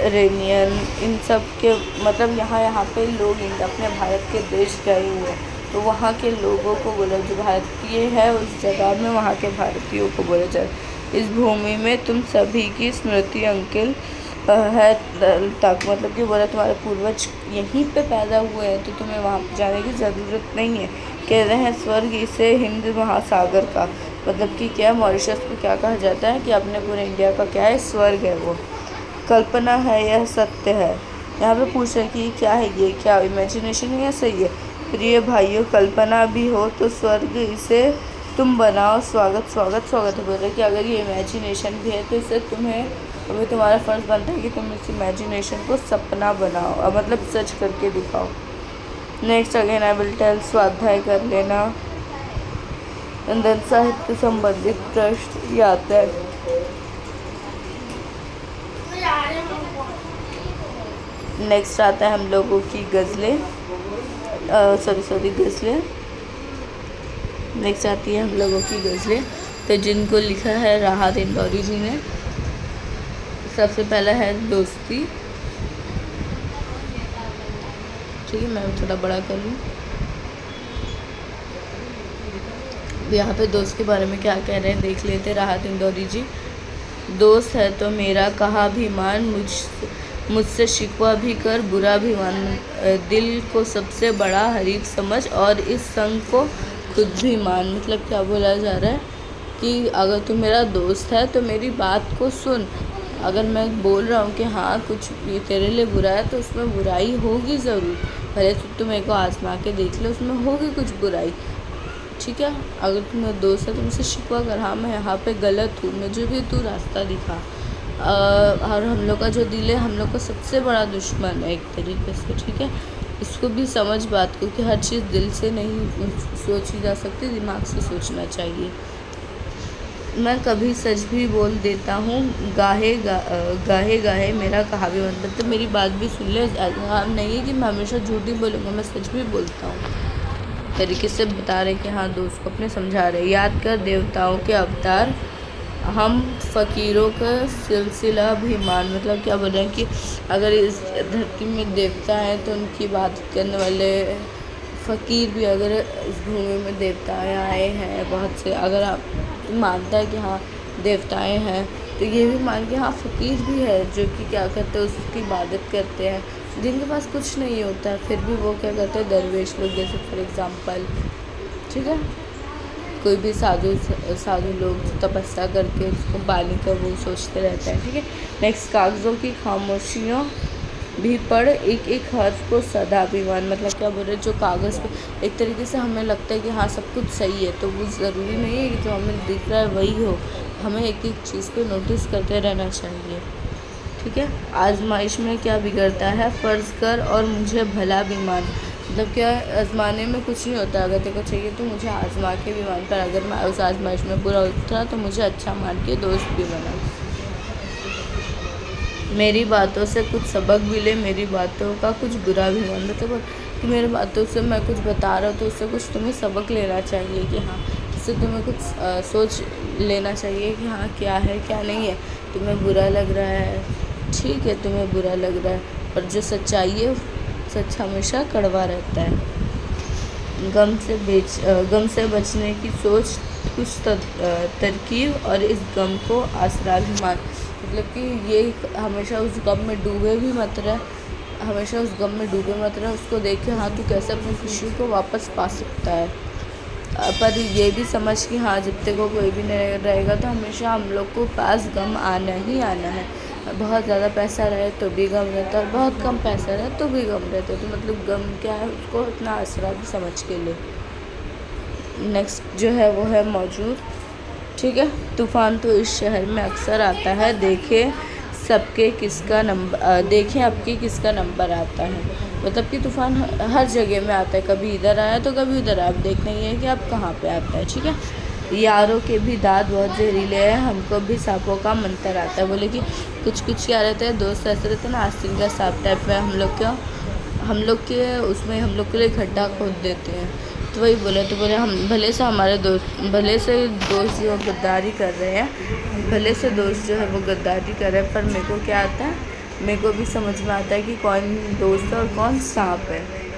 रेनियन, इन सब के मतलब यहाँ पे लोग अपने भारत के देश गए हुए हैं, तो वहाँ के लोगों को बोला, जो भारतीय है उस जगह में वहाँ के भारतीयों को बोला जाए। इस भूमि में तुम सभी की स्मृति अंकित है तक, मतलब कि बोला तुम्हारे पूर्वज यहीं पे पैदा हुए हैं, तो तुम्हें वहाँ जाने की ज़रूरत नहीं है। कह रहे हैं स्वर्ग इसे हिंद महासागर का, मतलब कि क्या मॉरिशस को क्या कहा जाता है कि अपने पूरे इंडिया का क्या है, स्वर्ग है वो। कल्पना है यह सत्य है। यहाँ पे पूछ रहे हैं कि क्या है, ये क्या इमेजिनेशन है या सही है। प्रिय भाइयों, कल्पना भी हो तो स्वर्ग इसे तुम बनाओ, स्वागत है। बोल रहे कि अगर ये इमेजिनेशन भी है तो इसे अभी तुम्हारा फ़र्ज़ बनता है कि तुम इस इमेजिनेशन को सपना बनाओ, मतलब सच करके दिखाओ। Next again I will tell, स्वाध्याय कर लेना। अंदर साहित्य संबंधित प्रश्न ये आता है। नेक्स्ट आता है हम लोगों की गज़लें, गज़लें। नेक्स्ट आती है हम लोगों की गज़लें, तो जिनको लिखा है राहत इंदौरी जी ने। सबसे पहला है दोस्ती। ठीक है, मैं थोड़ा बड़ा कर लूँ। यहाँ पे दोस्त के बारे में क्या कह रहे हैं देख लेते। राहत इंदौरी जी, दोस्त है तो मेरा कहा भी मान, मुझसे शिकवा भी कर, बुरा भी मान, दिल को सबसे बड़ा हरीफ समझ और इस संग को खुद भी मान। मतलब क्या बोला जा रहा है कि अगर तू मेरा दोस्त है तो मेरी बात को सुन। अगर मैं बोल रहा हूँ कि हाँ कुछ ये तेरे लिए बुरा है, तो उसमें बुराई होगी ज़रूर, भले तू मेरे को आजमा के देख ले, उसमें होगी कुछ बुराई। ठीक है, अगर तू मेरा दोस्त है तो मुझसे शिकवा कर, हाँ मैं यहाँ पे गलत हूँ, मुझे भी तू रास्ता दिखा। और हम लोग का जो दिल है हम लोग का सबसे बड़ा दुश्मन है एक तरीके से। ठीक है, इसको भी समझ बात को कि हर चीज़ दिल से नहीं सोची जा सकती, दिमाग से सोचना चाहिए। मैं कभी सच भी बोल देता हूँ, गाहे मेरा कहा भी मतलब, तो मेरी बात भी सुन ले। हम नहीं है कि मैं हमेशा झूठ ही बोलूँगा, मैं सच भी बोलता हूँ। तरीके से बता रहे कि हाँ दोस्त को अपने समझा रहे। याद कर देवताओं के अवतार, हम फ़कीरों का सिलसिला भी मान। मतलब क्या बोल रहे हैं कि अगर इस धरती में देवता हैं तो उनकी बात करने वाले फ़कीर भी, अगर इस भूमि में देवताएँ आए हैं बहुत से, अगर आप मानता है कि हाँ देवताएँ हैं, तो ये भी मान के हाँ फ़कीर भी है जो कि क्या करते हैं, उसकी इबादत करते हैं, जिनके पास कुछ नहीं होता है फिर भी वो क्या करते हैं, दरवेश लोग जैसे फॉर एग्ज़ाम्पल। ठीक है, कोई भी साधु लोग तपस्या करके उसको पानी का वो सोचते रहते हैं। ठीक है, नेक्स्ट, कागज़ों की खामोशियों भी पढ़, एक एक हर्फ को सदा अभिमान। मतलब क्या बोल रहे, जो कागज़ पे एक तरीके से हमें लगता है कि हाँ सब कुछ सही है, तो वो ज़रूरी नहीं है कि जो हमें दिख रहा है वही हो, हमें एक एक चीज़ को नोटिस करते रहना चाहिए। ठीक है, आजमाइश में क्या बिगड़ता है, फ़र्ज़ कर और मुझे भला भी मान। मतलब क्या आजमाने में कुछ नहीं होता, अगर तेरे को चाहिए तो मुझे आजमा के भी मान, पर अगर मैं उस आजमाइश में बुरा उतरा तो मुझे अच्छा मान के दोस्त भी बना। मेरी बातों से कुछ सबक भी ले, मेरी बातों का कुछ बुरा भी मान। मतलब कि मेरे बातों से मैं कुछ बता रहा हूँ तो उससे कुछ तुम्हें सबक लेना चाहिए कि हाँ, इससे तुम्हें कुछ सोच लेना चाहिए कि हाँ क्या है क्या नहीं है। तुम्हें बुरा लग रहा है, ठीक है, तुम्हें बुरा लग रहा है, पर जो सच्चाई है, सच हमेशा कड़वा रहता है। गम से बचने की सोच, कुछ तरकीब और इस गम को आसरा भी मान, मतलब कि ये हमेशा उस गम में डूबे भी मत रहे, हमेशा उस गम में डूबे मत रहे, उसको देख के हाँ तू कैसे अपनी खुशी को वापस पा सकता है। पर ये भी समझ कि हाँ जब तक को कोई भी नहीं रहेगा तो हमेशा हम लोग को पास गम आना ही आना है। बहुत ज़्यादा पैसा रहे तो भी गम रहता है और बहुत कम पैसा रहे तो भी गम रहता है। तो मतलब गम क्या है, उसको इतना आसरा भी समझ के ले। नेक्स्ट जो है वो है मौजूद, ठीक है। तूफ़ान तो इस शहर में अक्सर आता है, देखें सबके किसका नंबर, देखें आपके किसका नंबर आता है। मतलब कि तूफ़ान हर जगह में आता है, कभी इधर आया तो कभी उधर। आप देखना ही है कि आप कहाँ पे आता है, ठीक है। यारों के भी दांत बहुत जहरीले हैं, हमको भी सांपों का मंतर आता है। बोले कि कुछ क्या रहता है, दोस्त ऐसे रहते हैं ना, आस्तीन का सांप टाइप में। हम लोग के उसमें हम लोग के लिए खड्डा खोद देते हैं। तो वही बोले, तो बोले हम भले से दोस्त जो गद्दारी कर रहे हैं, भले से दोस्त जो है वो गद्दारी कर रहे हैं, पर मेरे को क्या आता है, मेरे को भी समझ में आता है कि कौन दोस्त है और कौन सांप है।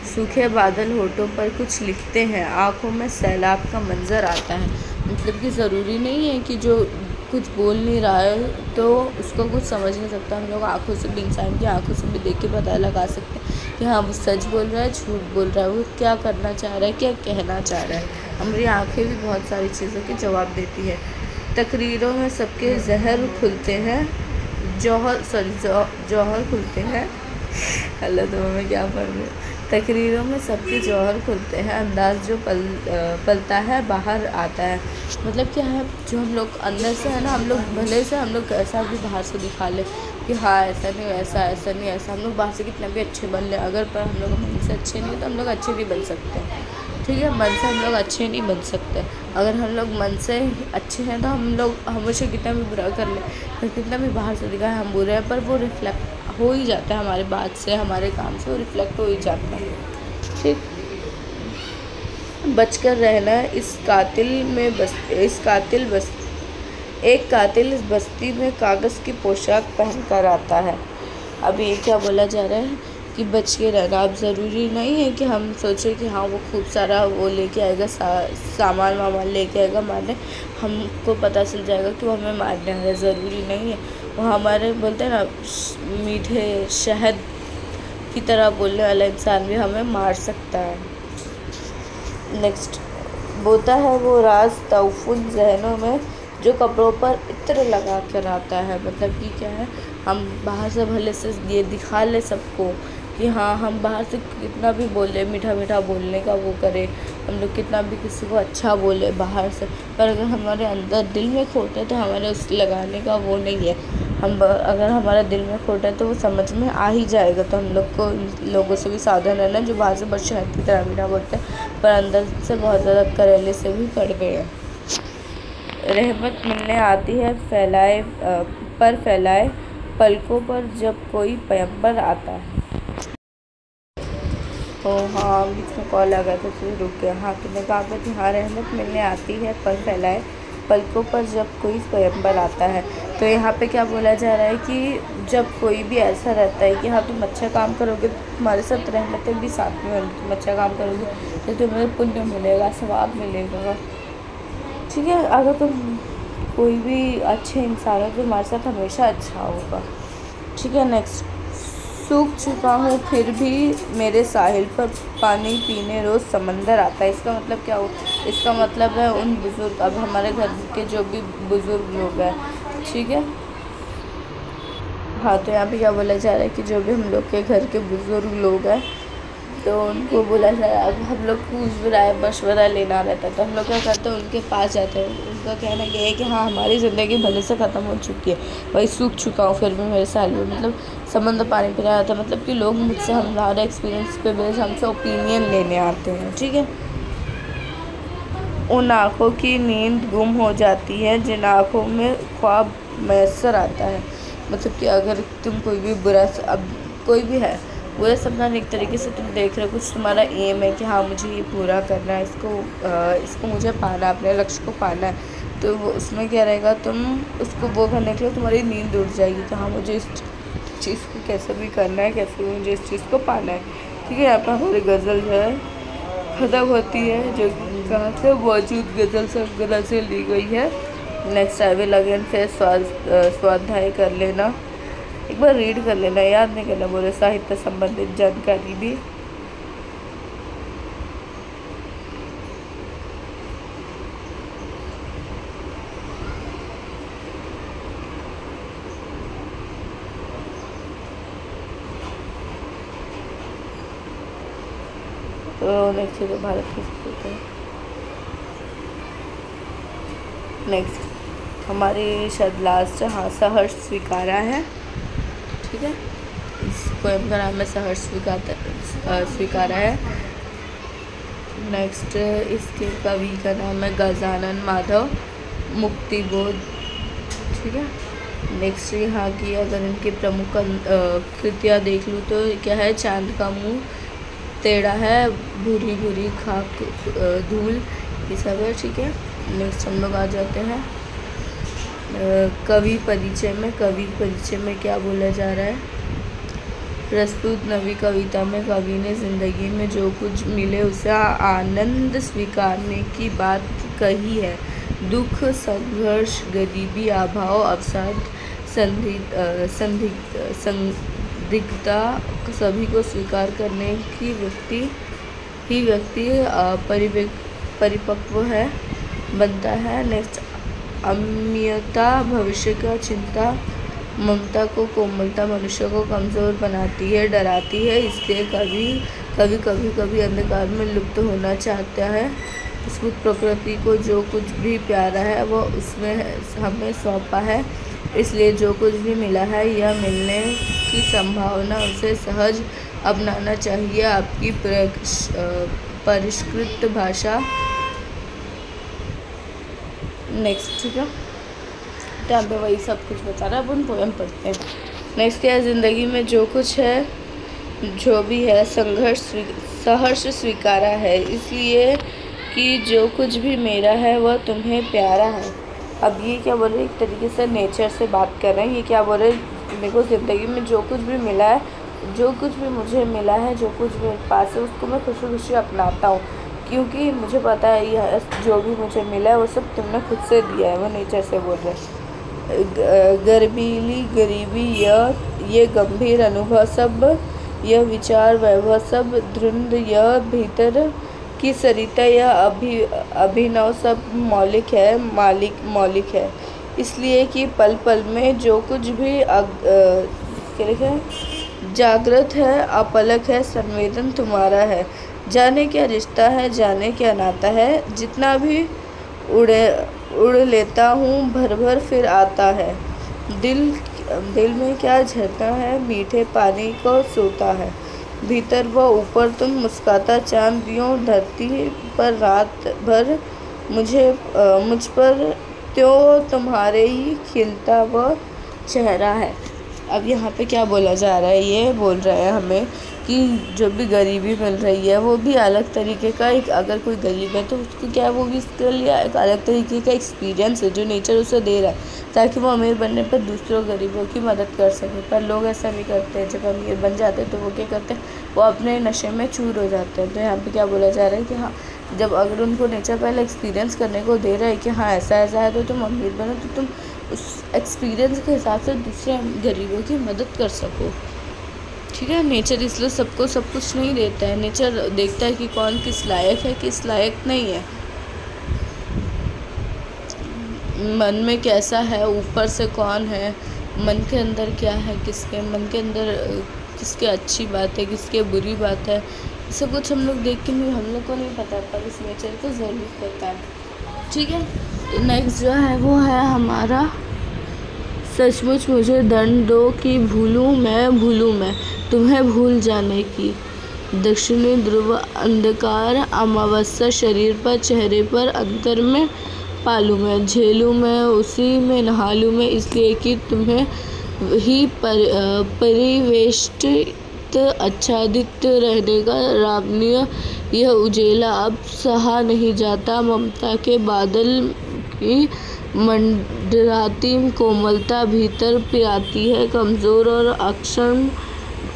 सूखे बादल होठों पर कुछ लिखते हैं, आँखों में सैलाब का मंजर आता है। मतलब कि ज़रूरी नहीं है कि जो कुछ बोल नहीं रहा है तो उसको कुछ समझ नहीं सकता। हम लोग आँखों से भी, इंसान की आँखों से भी देख के पता लगा सकते हैं कि हाँ वो सच बोल रहा है, झूठ बोल रहा है, वो क्या करना चाह रहा है, क्या कहना चाह रहा है। हमारी आँखें भी बहुत सारी चीज़ों के जवाब देती है। तकरीरों में सबके जहर खुलते हैं, जौहर खुलते हैं। अल्लाह तो मैं क्या पढ़ रही हूँ। तकरीरों में सबके जौहर खुलते हैं, अंदाज जो पलता है बाहर आता है। मतलब क्या है, जो हम लोग अंदर से है ना, हम लोग भले से हम लोग कैसा भी बाहर से दिखा ले कि हाँ ऐसा नहीं ऐसा, ऐसा नहीं ऐसा, हम लोग बाहर से कितना भी अच्छे बन ले, अगर पर हम लोग मन से अच्छे नहीं तो हम लोग अच्छे नहीं बन सकते, ठीक है। मन से हम लोग अच्छे नहीं बन सकते। अगर हम लोग मन से अच्छे हैं तो हम लोग हमेशा कितना भी बुरा कर ले, तो कितना भी बाहर से दिखाए हम बुरे हैं, पर वो रिफ्लेक्ट हो ही जाता है हमारे बात से, हमारे काम से, वो रिफ्लेक्ट हो ही जाता है, ठीक। बचकर रहना, एक कातिल इस बस्ती में कागज़ की पोशाक पहन कर आता है। अब ये क्या बोला जा रहा है कि बच के रहना। अब ज़रूरी नहीं है कि हम सोचें कि हाँ वो खूब सारा वो लेके आएगा, सामान वामान लेके आएगा मारने, हमको पता चल जाएगा कि वो हमें मारने आ रहा है। ज़रूरी नहीं है। वो हमारे बोलते हैं ना, मीठे शहद की तरह बोलने वाला इंसान भी हमें मार सकता है। नेक्स्ट बोता है वो राज तौफुन जहनों में, जो कपड़ों पर इत्र लगा कर आता है। मतलब कि क्या है, हम बाहर से भले से ये दिखा ले सबको कि हाँ हम बाहर से कितना भी बोले, मीठा मीठा बोलने का वो करें, हम लोग कितना भी किसी को अच्छा बोले बाहर से, पर अगर हमारे अंदर दिल में खोट है तो हमारे उस लगाने का वो नहीं है। अगर हमारा दिल में खोट है तो वो समझ में आ ही जाएगा। तो हम लोग को लोगों से भी सावधान रहना, जो बाहर से बहुत शहद की तरह मीठा बोलते हैं पर अंदर से बहुत ज़्यादा करेले से भी कड़वे हैं। रहमत मिलने आती है फैलाए पलकों पर जब कोई पैगंबर आता है। ओ हाँ, बीच में कॉल आ गया था तो रुक गया। हाँ तुमने कहा पे थी, हाँ रहमत मिलने आती है पर फैलाए पलकों पर जब कोई पैगंबर आता है। तो यहाँ पे क्या बोला जा रहा है कि जब कोई भी ऐसा रहता है कि हाँ तुम अच्छा काम करोगे तो तुम्हारे साथ रहमतें भी साथ में होंगी। तुम अच्छा काम करोगे तो तुम्हें पुण्य मिलेगा, सवाब मिलेगा, ठीक है। अगर तुम कोई भी अच्छे इंसान हो तो तुम्हारे साथ हमेशा अच्छा होगा, ठीक है। नेक्स्ट, सूख चुका हूँ फिर भी मेरे साहिल पर पानी पीने रोज़ समंदर आता है। इसका मतलब क्या हो, इसका मतलब है उन बुज़ुर्ग, अब हमारे घर के जो भी बुज़ुर्ग लोग हैं, ठीक है। हाँ तो यहाँ पे क्या बोला जा रहा है कि जो भी हम लोग के घर के बुज़ुर्ग लोग हैं तो उनको बोला जा रहा है, अब हम लोग को राय मशवरा लेना रहता है तो हम लोग क्या करते हैं, उनके पास जाते हैं। उनका कहना ये है कि हाँ हमारी ज़िंदगी भले से ख़त्म हो चुकी है, वही सूख चुका हूँ फिर भी मेरे साल में, मतलब समंदर पानी पिला रहा था। मतलब कि लोग मुझसे हमारे एक्सपीरियंस पे बेस हमसे ओपिनियन लेने आते हैं, ठीक है। उन आँखों की नींद गुम हो जाती है जिन आँखों में ख्वाब मैसर आता है। मतलब कि अगर तुम कोई भी बुरा, अब कोई भी है पूरा सपना एक तरीके से तुम देख रहे हो, कुछ तुम्हारा एम है कि हाँ मुझे ये पूरा करना है, इसको मुझे पाना है, अपने लक्ष्य को पाना है। तो वो उसमें क्या रहेगा, तुम उसको वो करने के लिए तुम्हारी नींद उड़ जाएगी कि हाँ मुझे इस चीज़ को कैसे भी करना है, कैसे भी मुझे इस चीज़ को पाना है। ठीक है, यहाँ पर हमारी गज़ल जो है ख़त्म होती है, जो कहाँ से मौजूद गज़ल संग्रह से ली गई है। नेक्स्ट आई विल अगेन फिर स्वाध्याय कर लेना, एक बार रीड कर लेना, याद नहीं करना, बोले साहित्य संबंधित जानकारी भी। तो नेक्स्ट है भारत की संस्कृति। नेक्स्ट हमारी शायद लास्ट, हाँ, सहर्ष स्वीकारा है। ठीक है, इस पोएम का नाम है सहर्ष स्वीकारा है। नेक्स्ट इसके कवि का नाम है गजानन माधव मुक्तिबोध। ठीक है, नेक्स्ट यहाँ की अगर इनकी प्रमुख कृतियाँ देख लूँ तो क्या है, चांद का मुँह टेढ़ा है, भूरी भूरी खाक धूल, ये सब है। ठीक है, नेक्स्ट हम लोग आ जाते हैं कवि परिचय में क्या बोला जा रहा है। प्रस्तुत नवी कविता में कवि ने ज़िंदगी में जो कुछ मिले उसे आनंद स्वीकारने की बात कही है। दुख, संघर्ष, गरीबी, अभाव, अवसाद, संदिग्धता सभी को स्वीकार करने की व्यक्ति परिपक्व है बनता है। नेक्स्ट अम्यता भविष्य का चिंता, ममता को कोमलता मनुष्य को कमज़ोर बनाती है, डराती है। इसलिए कभी अंधकार में लुप्त होना चाहता है। इस प्रकृति को जो कुछ भी प्यारा है वह उसमें हमें सौंपा है, इसलिए जो कुछ भी मिला है या मिलने की संभावना उसे सहज अपनाना चाहिए। आपकी परिष्कृत भाषा। नेक्स्ट, ठीक है, यहाँ पे वही सब कुछ बता रहा है। अब उन पोएम पढ़ते हैं। नेक्स्ट क्या है, ज़िंदगी में जो कुछ है, जो भी है, सहर्ष स्वीकारा है, इसलिए कि जो कुछ भी मेरा है वह तुम्हें प्यारा है। अब ये क्या बोल रहे हैं, एक तरीके से नेचर से बात कर रहे हैं। ये क्या बोल रहे हैं, देखो ज़िंदगी में जो कुछ भी मिला है, जो कुछ भी मुझे मिला है, जो कुछ भी मेरे पास है, उसको मैं खुशी खुशी अपनाता हूँ, क्योंकि मुझे पता है यह जो भी मुझे मिला है वो सब तुमने खुद से दिया है। वो नेचर से बोल रहे हैं। गरीबी, ये गंभीर अनुभव सब, यह विचार वैभव सब, धुंध यह भीतर की सरिता, यह अभिनव सब मौलिक है। इसलिए कि पल पल में जो कुछ भी क्या लिखा है, जागृत है, अपलक है, संवेदन तुम्हारा है। जाने क्या रिश्ता है, जाने क्या नाता है, जितना भी उड़ लेता हूँ भर भर फिर आता है। दिल में क्या झरना है, मीठे पानी को सोता है। भीतर व ऊपर तुम मुस्काता चाँद, यूँ धरती पर रात भर मुझ पर त्यों तुम्हारे ही खिलता वह चेहरा है। अब यहाँ पे क्या बोला जा रहा है, ये बोल रहे हैं हमें कि जो भी गरीबी मिल रही है वो भी अलग तरीके का, एक अगर कोई गरीब है तो उसको क्या है, वो भी इसके लिए एक अलग तरीके का एक्सपीरियंस है जो नेचर उसे दे रहा है, ताकि वो अमीर बनने पर दूसरों गरीबों की मदद कर सके। पर लोग ऐसा नहीं करते हैं। जब अमीर बन जाते हैं तो वो क्या करते हैं, वो अपने नशे में चूर हो जाते हैं। तो यहाँ पर क्या बोला जा रहा है कि हाँ, जब अगर उनको नेचर पहले एक्सपीरियंस करने को दे रहा है कि हाँ ऐसा है तो तुम अमीर बनो, तो तुम उस एक्सपीरियंस के हिसाब से दूसरे गरीबों की मदद कर सको। ठीक है, नेचर इसलिए सबको सब कुछ नहीं देता है। नेचर देखता है कि कौन किस लायक है, किस लायक नहीं है, मन में कैसा है, ऊपर से कौन है, मन के अंदर क्या है, किसके मन के अंदर किसके अच्छी बात है, किसके बुरी बात है, सब कुछ हम लोग देख के नहीं, हम लोग को नहीं पता, पर इस नेचर को ज़रूर पता है। ठीक है, तो नेक्स्ट जो है वो है हमारा, सचमुच मुझे दंड दो कि भूलूं मैं तुम्हें भूल जाने की। दक्षिणी ध्रुव अंधकार अमावस्या, शरीर पर चेहरे पर अंतर में पालूं मैं, झेलूं मैं उसी में नहालूं मैं, इसलिए कि तुम्हें ही परिवेष्टित आच्छादित रहने का रामनीय यह उजेला अब सहा नहीं जाता। ममता के बादल की मंडराती कोमलता भीतर पिराती है। कमजोर और अक्षम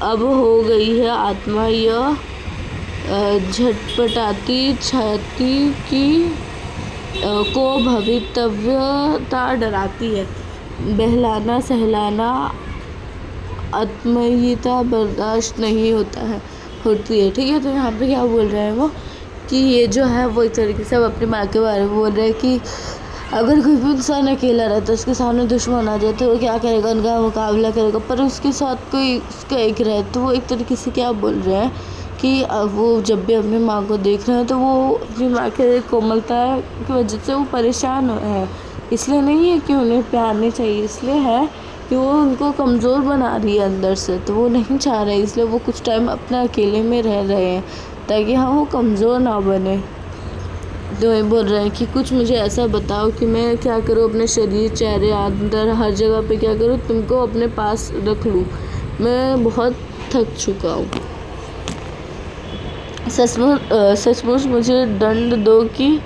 अब हो गई है आत्मा। यह झटपटाती छाती की को भवितव्यता डराती है। बहलाना सहलाना आत्मीयता बर्दाश्त नहीं होती है। ठीक है, तो यहाँ पे क्या बोल रहे हैं वो कि ये जो है वो एक तरीके से अब अपनी माँ के बारे में बोल रहे हैं कि अगर कोई भी इंसान अकेला रहता है, उसके सामने दुश्मन आ जाए तो वो क्या करेगा, उनका मुकाबला करेगा। पर उसके साथ कोई उसका एक रहे तो वो एक तरीके से क्या बोल रहे हैं कि वो जब भी अपनी माँ को देख रहे हैं तो वो अपनी माँ के कोमलता की वजह से वो परेशान है। इसलिए नहीं है कि उन्हें प्यार नहीं चाहिए, इसलिए है कि वो उनको कमज़ोर बना रही है अंदर से, तो वो नहीं चाह रहे, इसलिए वो कुछ टाइम अपना अकेले में रह रहे हैं ताकि हाँ वो कमज़ोर ना बने। तो ये बोल रहे हैं कि कुछ मुझे ऐसा बताओ कि मैं क्या करूँ, अपने शरीर, चेहरे, अंदर, हर जगह पे क्या करूँ, तुमको अपने पास रख लूँ। मैं बहुत थक चुका हूँ। सचमुच मुझे दंड दो कि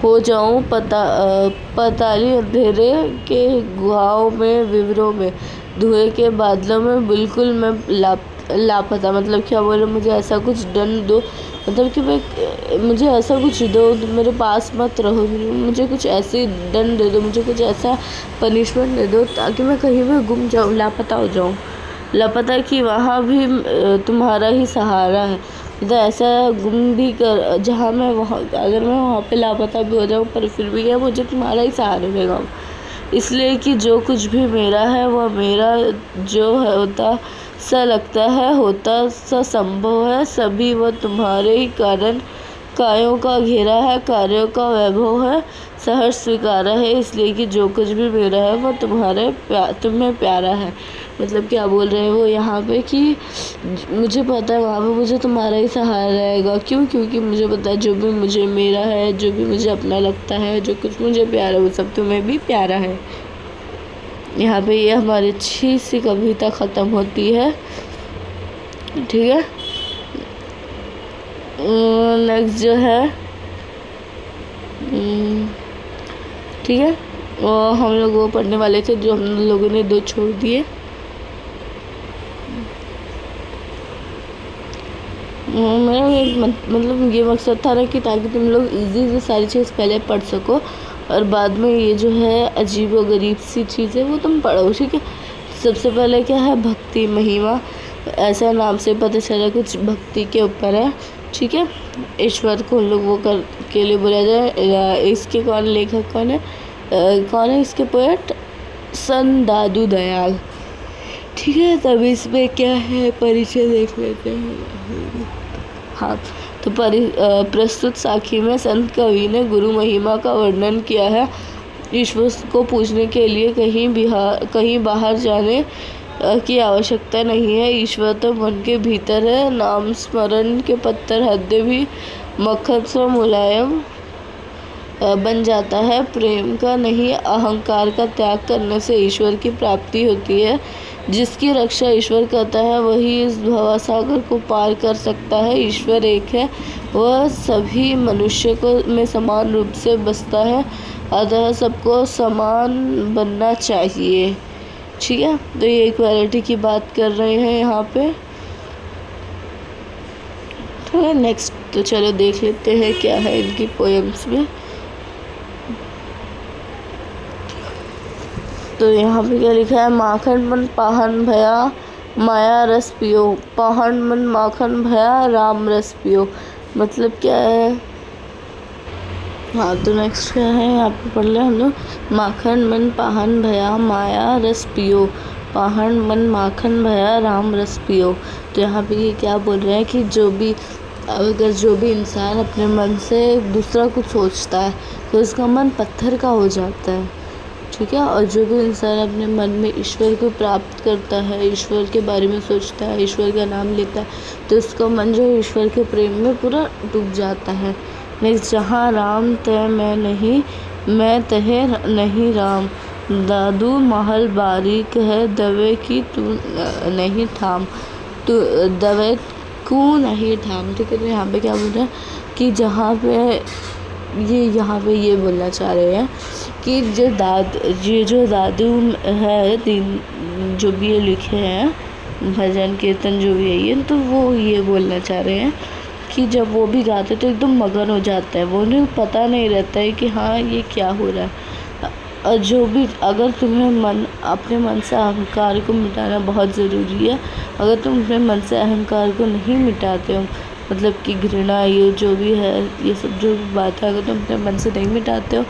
हो जाऊँ पताली अंधेरे के गुहाओं में, विवरों में, धुएं के बादलों में, बिल्कुल मैं लापता। मतलब क्या बोले, मुझे ऐसा कुछ दंड दो, मतलब कि मुझे ऐसा कुछ दो, मेरे पास मत रहो, मुझे कुछ ऐसे दंड दे दो, मुझे कुछ ऐसा पनिशमेंट दे दो ताकि मैं कहीं भी गुम जाऊँ, लापता हो जाऊँ। लापता कि वहाँ भी तुम्हारा ही सहारा है। मतलब ऐसा गुम भी कर जहाँ मैं वहाँ, अगर मैं वहाँ पे लापता भी हो जाऊँ पर फिर भी क्या मुझे तुम्हारा ही सहारा रहेगा। इसलिए कि जो कुछ भी मेरा है वह मेरा जो है होता सा लगता है, होता सा संभव है, सभी वह तुम्हारे ही कारण कायों का घेरा है, कार्यों का वैभव है, सहर्ष स्वीकारा है। इसलिए कि जो कुछ भी मेरा है वह तुम्हें प्यारा है। मतलब क्या बोल रहे हैं वो यहाँ पे कि मुझे पता है वहाँ पे मुझे तुम्हारा ही सहारा रहेगा। क्यों? क्योंकि मुझे पता है जो भी मुझे मेरा है, जो भी मुझे अपना लगता है, जो कुछ मुझे प्यारा है वो सब तुम्हें भी प्यारा है। यहाँ पे ये हमारी अच्छी सी कविता ख़त्म होती है। ठीक है, नेक्स्ट जो है ठीक है, हम लोग वो पढ़ने वाले थे जो हम लोगों ने 2 छोड़ दिए। मेरा मतलब ये मकसद था ना कि ताकि तुम लोग इजी से सारी चीज़ पहले पढ़ सको और बाद में ये जो है अजीब व गरीब सी चीज़ें वो तुम पढ़ो। ठीक है, सबसे पहले क्या है, भक्ति महिमा। ऐसा नाम से पता चला कुछ भक्ति के ऊपर है। ठीक है, ईश्वर को लोग वो कर के लिए बोला जाए। इसके कौन लेखक कौन है, कौन है इसके पोएट, संत दादू दयाल। ठीक है, तब इसमें क्या है परिचय देख लेते हैं। हाँ, तो प्रस्तुत साखी में संत कवि ने गुरु महिमा का वर्णन किया है। ईश्वर को पूजने के लिए कहीं बाहर जाने की आवश्यकता नहीं है। ईश्वर तो मन के भीतर है। नाम स्मरण के पत्थर हृदय भी मक्खन से मुलायम बन जाता है। प्रेम का नहीं, अहंकार का त्याग करने से ईश्वर की प्राप्ति होती है। जिसकी रक्षा ईश्वर करता है वही इस भवसागर को पार कर सकता है। ईश्वर एक है, वह सभी मनुष्य को में समान रूप से बसता है, अतः सबको समान बनना चाहिए। ठीक है, तो ये इक्वालिटी की बात कर रहे हैं यहाँ पे। ठीक है, नेक्स्ट तो चलो देख लेते हैं क्या है इनकी पोएम्स में। तो यहाँ पे क्या लिखा है, माखन मन पाहन भया माया रस पियो, पाहन मन माखन भया राम रस पियो। मतलब क्या है, हाँ तो नेक्स्ट क्या है यहाँ पे पढ़ ले हम लोग, माखन मन पाहन भया माया रस पियो, पाहन मन माखन भया राम रस पियो। तो यहाँ पे ये क्या बोल रहे हैं कि जो भी इंसान अपने मन से दूसरा कुछ सोचता है तो उसका मन पत्थर का हो जाता है। ठीक है, और जो भी इंसान अपने मन में ईश्वर को प्राप्त करता है, ईश्वर के बारे में सोचता है, ईश्वर का नाम लेता है, तो उसका मन जो है ईश्वर के प्रेम में पूरा डूब जाता है। नेक्स्ट, जहाँ राम तय मैं नहीं, मैं तहे नहीं राम, दादू महल बारीक है, दवे की तू नहीं थाम। तो दवे क्यों नहीं ठाम। ठीक है, तो यहाँ पे क्या बोल रहा है कि जहाँ पे यहाँ पे ये बोलना चाह रहे हैं कि ये जो दादू है जो भी ये लिखे हैं भजन कीर्तन जो भी है ये, तो वो ये बोलना चाह रहे हैं कि जब वो भी गाते तो एकदम मगन हो जाता है, वो उन्हें पता नहीं रहता है कि हाँ ये क्या हो रहा है। और जो भी अगर तुम्हें अपने मन से अहंकार को मिटाना बहुत ज़रूरी है। अगर तुम अपने मन से अहंकार को नहीं मिटाते हो, मतलब कि घृणा ये जो भी है, ये सब जो भी बात है, अगर तुम अपने मन से नहीं मिटाते हो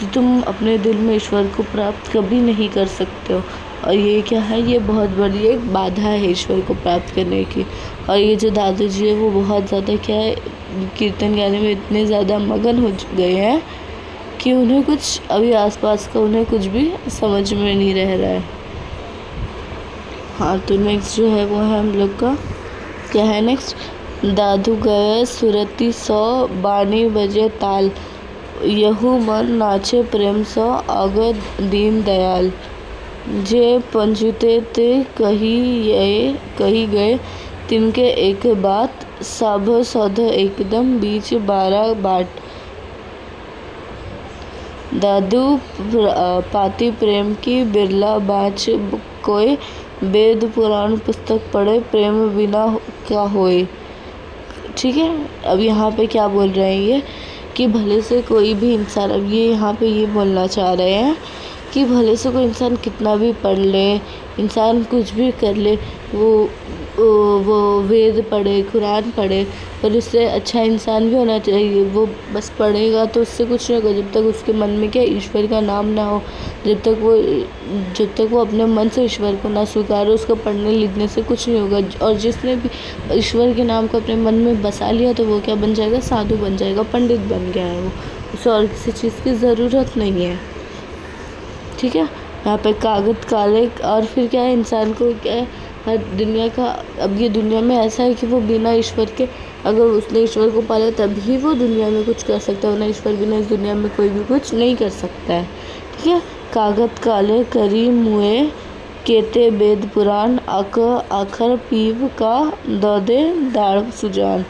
तो तुम अपने दिल में ईश्वर को प्राप्त कभी नहीं कर सकते हो। और ये क्या है, ये बहुत बड़ी एक बाधा है ईश्वर को प्राप्त करने की। और ये जो दादाजी है वो बहुत ज़्यादा क्या है, कीर्तन गाने में इतने ज़्यादा मगन हो गए हैं कि उन्हें कुछ अभी आसपास का उन्हें कुछ भी समझ में नहीं रह रहा है। हाँ, तो नेक्स्ट जो है वो है हम लोग का क्या है नेक्स्ट, दादू गए सुरती सौ बानी बजे ताल, यहू मन नाचे प्रेम सौ अगद दीन दयाल, जे पंजुते ते कही गए तिनके एक बात, सब सौध एकदम बीच 12 बाट, दादू पाती प्रेम की बिरला बाँच, कोई वेद पुराण पुस्तक पढ़े प्रेम बिना क्या होए। ठीक है, अब यहाँ पे क्या बोल रहे हैं ये कि भले से कोई भी इंसान, अब ये यहाँ पे ये बोलना चाह रहे हैं कि भले से कोई इंसान कितना भी पढ़ ले, इंसान कुछ भी कर ले, वो वेद पढ़े, कुरान पढ़े, पर उससे अच्छा इंसान भी होना चाहिए। वो बस पढ़ेगा तो उससे कुछ नहीं होगा जब तक उसके मन में क्या ईश्वर का नाम ना हो, जब तक वो अपने मन से ईश्वर को ना स्वीकारे, उसको पढ़ने लिखने से कुछ नहीं होगा। और जिसने भी ईश्वर के नाम को अपने मन में बसा लिया तो वो क्या बन जाएगा, साधु बन जाएगा, पंडित बन गया है वो, उसे और किसी चीज़ की ज़रूरत नहीं है। ठीक है, यहाँ पे कागज काले, और फिर क्या है, इंसान को क्या है, हर दुनिया का, अब ये दुनिया में ऐसा है कि वो बिना ईश्वर के, अगर उसने ईश्वर को पाला तभी वो दुनिया में कुछ कर सकता है, वरना ईश्वर बिना इस दुनिया में कोई भी कुछ नहीं कर सकता है। ठीक है, कागज काले करी मुए केते वेद पुराण, आखर पीव का दौदे दाढ़ सुजान।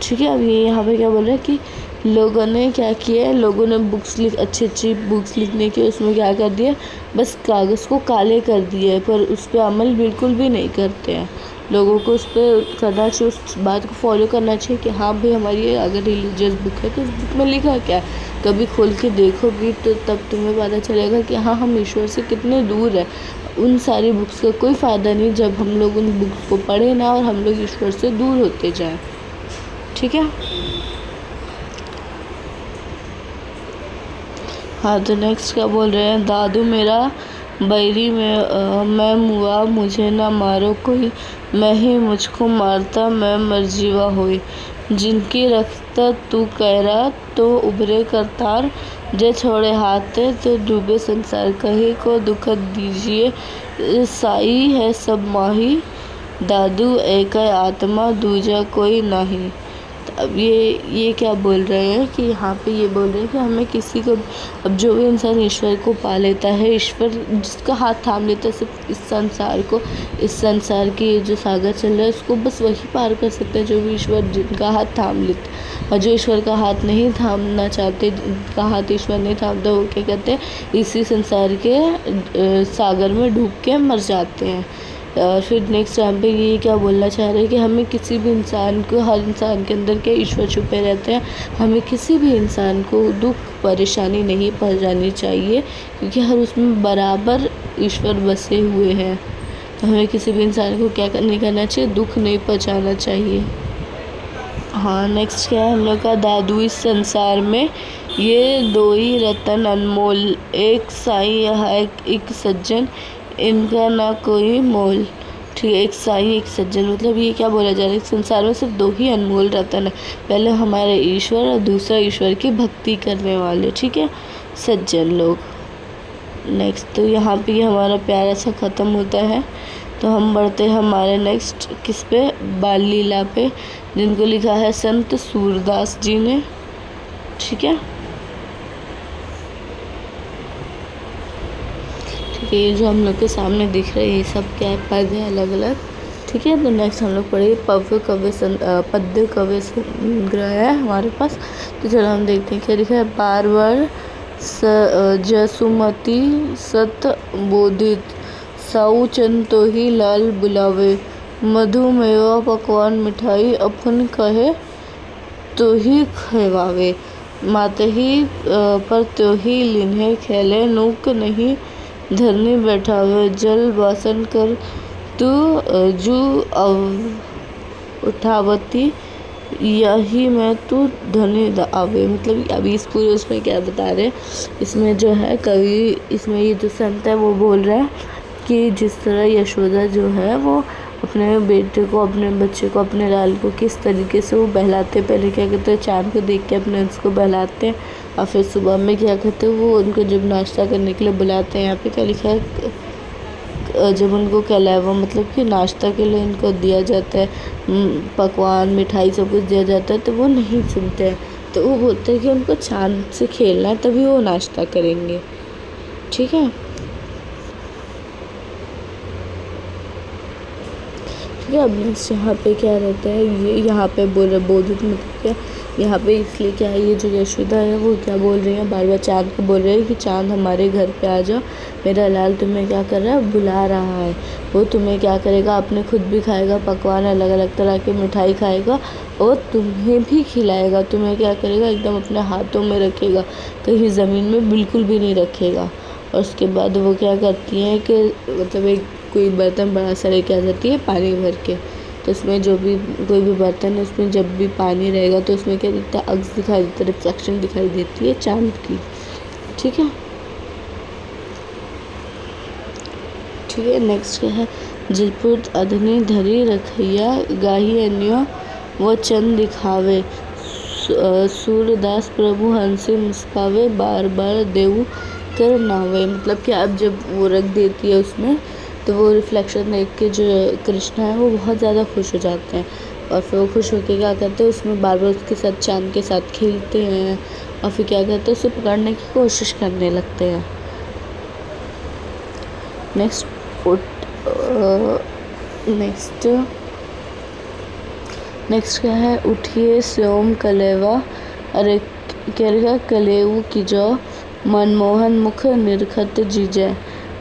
ठीक है, अब ये यहाँ पे क्या बोल रहे हैं कि लोगों ने क्या किया है, लोगों ने अच्छी बुक्स लिखने की, उसमें क्या कर दिया, बस कागज़ को काले कर दिए, पर उस पर अमल बिल्कुल भी नहीं करते हैं। लोगों को उस पर करना चाहिए, उस बात को फॉलो करना चाहिए कि हाँ भाई हमारी अगर रिलीजियस बुक है तो उस बुक में लिखा क्या है, कभी खोल के देखोगी तो तब तुम्हें पता चलेगा कि हाँ हम ईश्वर से कितने दूर है। उन सारी बुक्स का कोई फ़ायदा नहीं जब हम लोग उन बुक्स को पढ़े ना और हम लोग ईश्वर से दूर होते जाएं। ठीक है, हाँ, तो नेक्स्ट क्या बोल रहे हैं, दादू मेरा बैरी में मैं मुआ, मुझे ना मारो कोई, मैं ही मुझको मारता, मैं मरजीवा होई, जिनकी रखता तू कहरा तो उभरे करतार, जे छोड़े हाथे तो डूबे संसार, कहीं को दुखद दीजिए साई है सब माही, दादू एक आत्मा दूजा कोई नहीं। अब ये क्या बोल रहे हैं कि यहाँ पे ये बोल रहे हैं कि हमें किसी को, अब जो भी इंसान ईश्वर को पा लेता है, ईश्वर जिसका हाथ थाम लेता है सिर्फ इस संसार की जो सागर चल रहा है उसको बस वही पार कर सकता है जो भी ईश्वर जिनका हाथ थाम लेता है। और जो ईश्वर का हाथ नहीं थामना चाहते, जिनका हाथ ईश्वर नहीं थामता, वो क्या कहते हैं, इसी संसार के सागर में डूब के मर जाते हैं। फिर नेक्स्ट टाइम पे ये क्या बोलना चाह रहे हैं कि हमें किसी भी इंसान को, हर इंसान के अंदर क्या ईश्वर छुपे रहते हैं, हमें किसी भी इंसान को दुख परेशानी नहीं पहुंचानी चाहिए, क्योंकि हर उसमें बराबर ईश्वर बसे हुए हैं। तो हमें किसी भी इंसान को क्या नहीं करना चाहिए, दुख नहीं पहुंचाना चाहिए। हाँ, नेक्स्ट क्या है हम लोग का, दादू इस संसार में ये दो ही रतन अनमोल, एक साईं है एक सज्जन, इनका ना कोई मोल। ठीक है, एक साईं एक सज्जन, मतलब ये क्या बोला जा रहा है, संसार में सिर्फ दो ही अनमोल रतन है, पहले हमारे ईश्वर और दूसरा ईश्वर की भक्ति करने वाले, ठीक है, सज्जन लोग। नेक्स्ट तो यहाँ पे हमारा प्यारा सा ख़त्म होता है, तो हम बढ़ते हैं हमारे नेक्स्ट किस पे, बाल लीला पे, जिनको लिखा है संत सूरदास जी ने। ठीक है, ये जो हम लोग के सामने दिख रहे हैं ये सब क्या है, पद है अलग अलग, ठीक है। तो नेक्स्ट हम लोग पढ़ेंगे पद्य काव्य संग्रह है हमारे पास। तो चलो हम देखते हैं क्या लिखा है। बार बार जसुमती सत बोधित, साऊ चंद तो ही लाल बुलावे, मधु मेवा पकवान मिठाई, अपन कहे तो ही खवावे, मातही पर त्यो ही लिन्हे खेले, नूक नहीं धरनी बैठावे, जल बासन कर तू जू उठावती, यही मैं तू धनी आवे। मतलब अभी इस पूरे उसमें क्या बता रहे, इसमें जो है कवि, इसमें ये जो संत है वो बोल रहा है कि जिस तरह यशोदा जो है वो अपने बेटे को, अपने बच्चे को, अपने लाल को किस तरीके से वो बहलाते, पहले क्या करते हैं चांद को देख के अपने उसको बहलाते हैं, और फिर सुबह में क्या करते हैं वो उनको जब नाश्ता करने के लिए बुलाते हैं। यहाँ पे क्या लिखा है, जब उनको कहलावा मतलब कि नाश्ता के लिए इनको दिया जाता है, पकवान मिठाई सब कुछ दिया जाता है, तो वो नहीं सुनते हैं। तो वो बोलते हैं कि उनको चांद से खेलना है तभी वो नाश्ता करेंगे। ठीक है, ठीक है। अब नेक्स्ट यहाँ पे क्या रहता है, ये यहाँ पे बोल रहे बोधित मतलब क्या, यहाँ पे इसलिए क्या है, ये जो यशोदा है वो क्या बोल रही है, बार बार चांद को बोल रही है कि चांद हमारे घर पे आ जाओ, मेरा लाल तुम्हें क्या कर रहा है, बुला रहा है। वो तुम्हें क्या करेगा, अपने खुद भी खाएगा पकवान, अलग अलग तरह की मिठाई खाएगा और तुम्हें भी खिलाएगा। तुम्हें क्या करेगा, एकदम अपने हाथों में रखेगा, कहीं ज़मीन में बिल्कुल भी नहीं रखेगा। और उसके बाद वो क्या करती हैं कि मतलब एक कोई बर्तन बड़ा सा लेके आ जाती है पानी भर के, तो उसमें जो भी कोई भी बर्तन है उसमें जब भी पानी रहेगा तो उसमें क्या दिखता है, अक्स दिखाई देता है, रिफ्लेक्शन दिखाई देती है चांद की। ठीक है, ठीक है। नेक्स्ट क्या है, जलपुर अधनी धरी रखैया, गाही अन्यो वो चंद दिखावे, सूरदास प्रभु हंसी मुस्कावे, बार बार देव कर नावे। मतलब कि अब जब वो रख देती है उसमें तो वो रिफ्लेक्शन देख के जो कृष्णा है वो बहुत ज़्यादा खुश हो जाते हैं, और फिर वो खुश होकर क्या करते हैं, उसमें बार बार उसके साथ चांद के साथ खेलते हैं, और फिर क्या करते हैं, उसे पकड़ने की कोशिश करने लगते हैं। नेक्स्ट क्या है, उठिए स्योम कलेवा, अरे क्या कलेऊ की जो, मनमोहन मुख निरखत जीजय,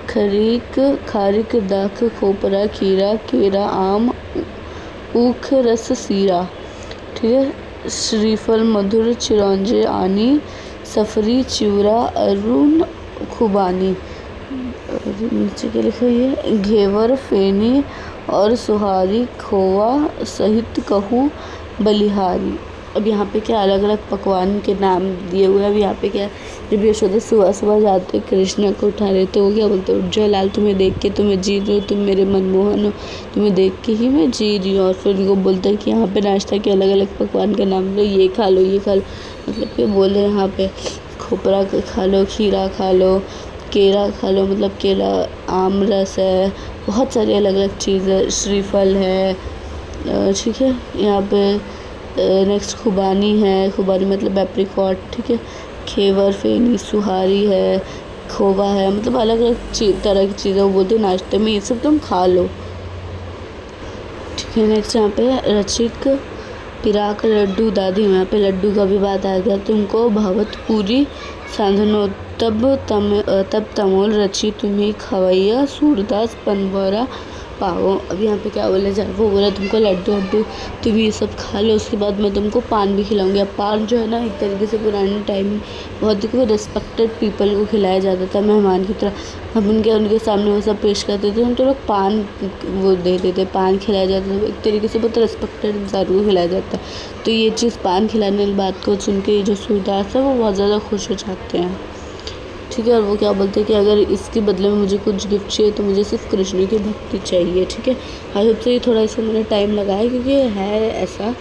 खारिक दाख खोपरा खीरा, केरा आम ऊख रस सीरा। ठीक है, श्रीफल मधुर चिरौंजे आनी, सफरी चिवरा अरुण खुबानी। नीचे क्या लिखा है, घेवर फेनी और सुहारी, खोवा सहित कहूँ बलिहारी। अब यहाँ पे क्या अलग अलग पकवान के नाम दिए हुए हैं। अब यहाँ पे क्या, जब यशोदा सुबह सुबह जाते कृष्ण को उठा रहे तो वो क्या बोलते हैं, उठ जाओ लाल, तुम्हें देख के तुम्हें जी रही हो, तुम मेरे मनमोहन हो, तुम्हें देख के ही मैं जी रही हूँ। और फिर उनको बोलता है कि यहाँ पे नाश्ता के अलग अलग पकवान का नाम लो, ये खा लो, ये खा लो। मतलब कि बोले यहाँ पे खोपरा खा लो, खीरा खा लो, केरा खा लो, मतलब केला, आम रस है, बहुत सारी अलग अलग चीज़ें, श्रीफल है। ठीक है, यहाँ पे नेक्स्ट खुबानी है, खुबानी मतलब एप्रिकॉट। ठीक है, घेवर फेनी, सुहारी है, खोवा है, मतलब अलग अलग तरह की चीज़ें वो बोलते हैं नाश्ते में, ये सब तुम खा लो। ठीक है, नेक्स्ट यहाँ पे रचिक पिराक लड्डू दादी, यहाँ पे लड्डू का भी बात आ गया। तुमको भावत पूरी साधनो, तब तमोल रची तुम्हें खवैया, सूरदास पनवरा पाओ। अब यहाँ पे क्या बोला जाए, वो बोला तुमको लड्डू तुम ये सब खा लो, उसके बाद मैं तुमको पान भी खिलाऊंगी। अब पान जो है ना, एक तरीके से पुराने टाइम में बहुत ही रिस्पेक्टेड पीपल को खिलाया जाता था, मेहमान की तरह। हम उनके सामने वो सब पेश करते थे, हम तो लोग पान वो देते थे, पान खिलाया जाता था, एक तरीके से बहुत रिस्पेक्टेड इंसान को खिलाया जाता है। तो ये चीज़ पान खिलाने की बात को सुन के जो सूरदास है वो बहुत ज़्यादा खुश हो जाते हैं। ठीक है, और वो क्या बोलते हैं कि अगर इसके बदले में मुझे कुछ गिफ्ट चाहिए तो मुझे सिर्फ कृष्ण की भक्ति चाहिए। ठीक है, आई होप से ये थोड़ा इसमें मैंने टाइम लगाया क्योंकि है ऐसा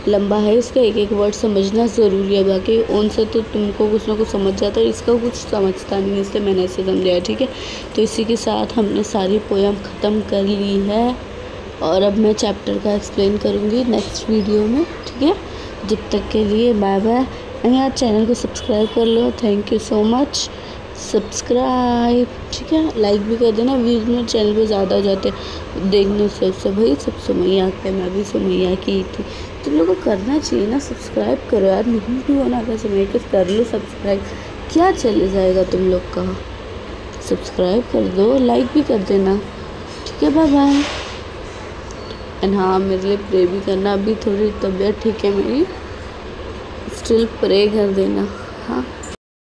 लंबा है, इसका एक एक वर्ड समझना ज़रूरी है। बाकी ओन से तो तुमको कुछ ना कुछ समझ जाता है, इसका कुछ समझता नहीं, इससे मैंने ऐसे समझाया। ठीक है, तो इसी के साथ हमने सारी पोएम ख़त्म कर ली है, और अब मैं चैप्टर का एक्सप्लेन करूँगी नेक्स्ट वीडियो में। ठीक है, जब तक के लिए बाय बाय, एंड यार चैनल को सब्सक्राइब कर लो। Thank you so much. Subscribe, ठीक है, लाइक भी कर देना। व्यूज़ मेरे चैनल पे ज़्यादा हो जाते हैं देखने से भाई सब सुमैया पे, मैं भी सुमैया की थी। तुम लोगों को करना चाहिए ना, सब्सक्राइब करो यार, नहीं भी होना था सुमैया के कर लो सब्सक्राइब, क्या चले जाएगा तुम लोग का। सब्सक्राइब कर दो, लाइक भी कर देना, ठीक है, बाय बाय। एंड हाँ, मेरे लिए प्रे भी करना, अभी थोड़ी तबीयत ठीक है मेरी, स्टिल प्रे कर देना, हाँ।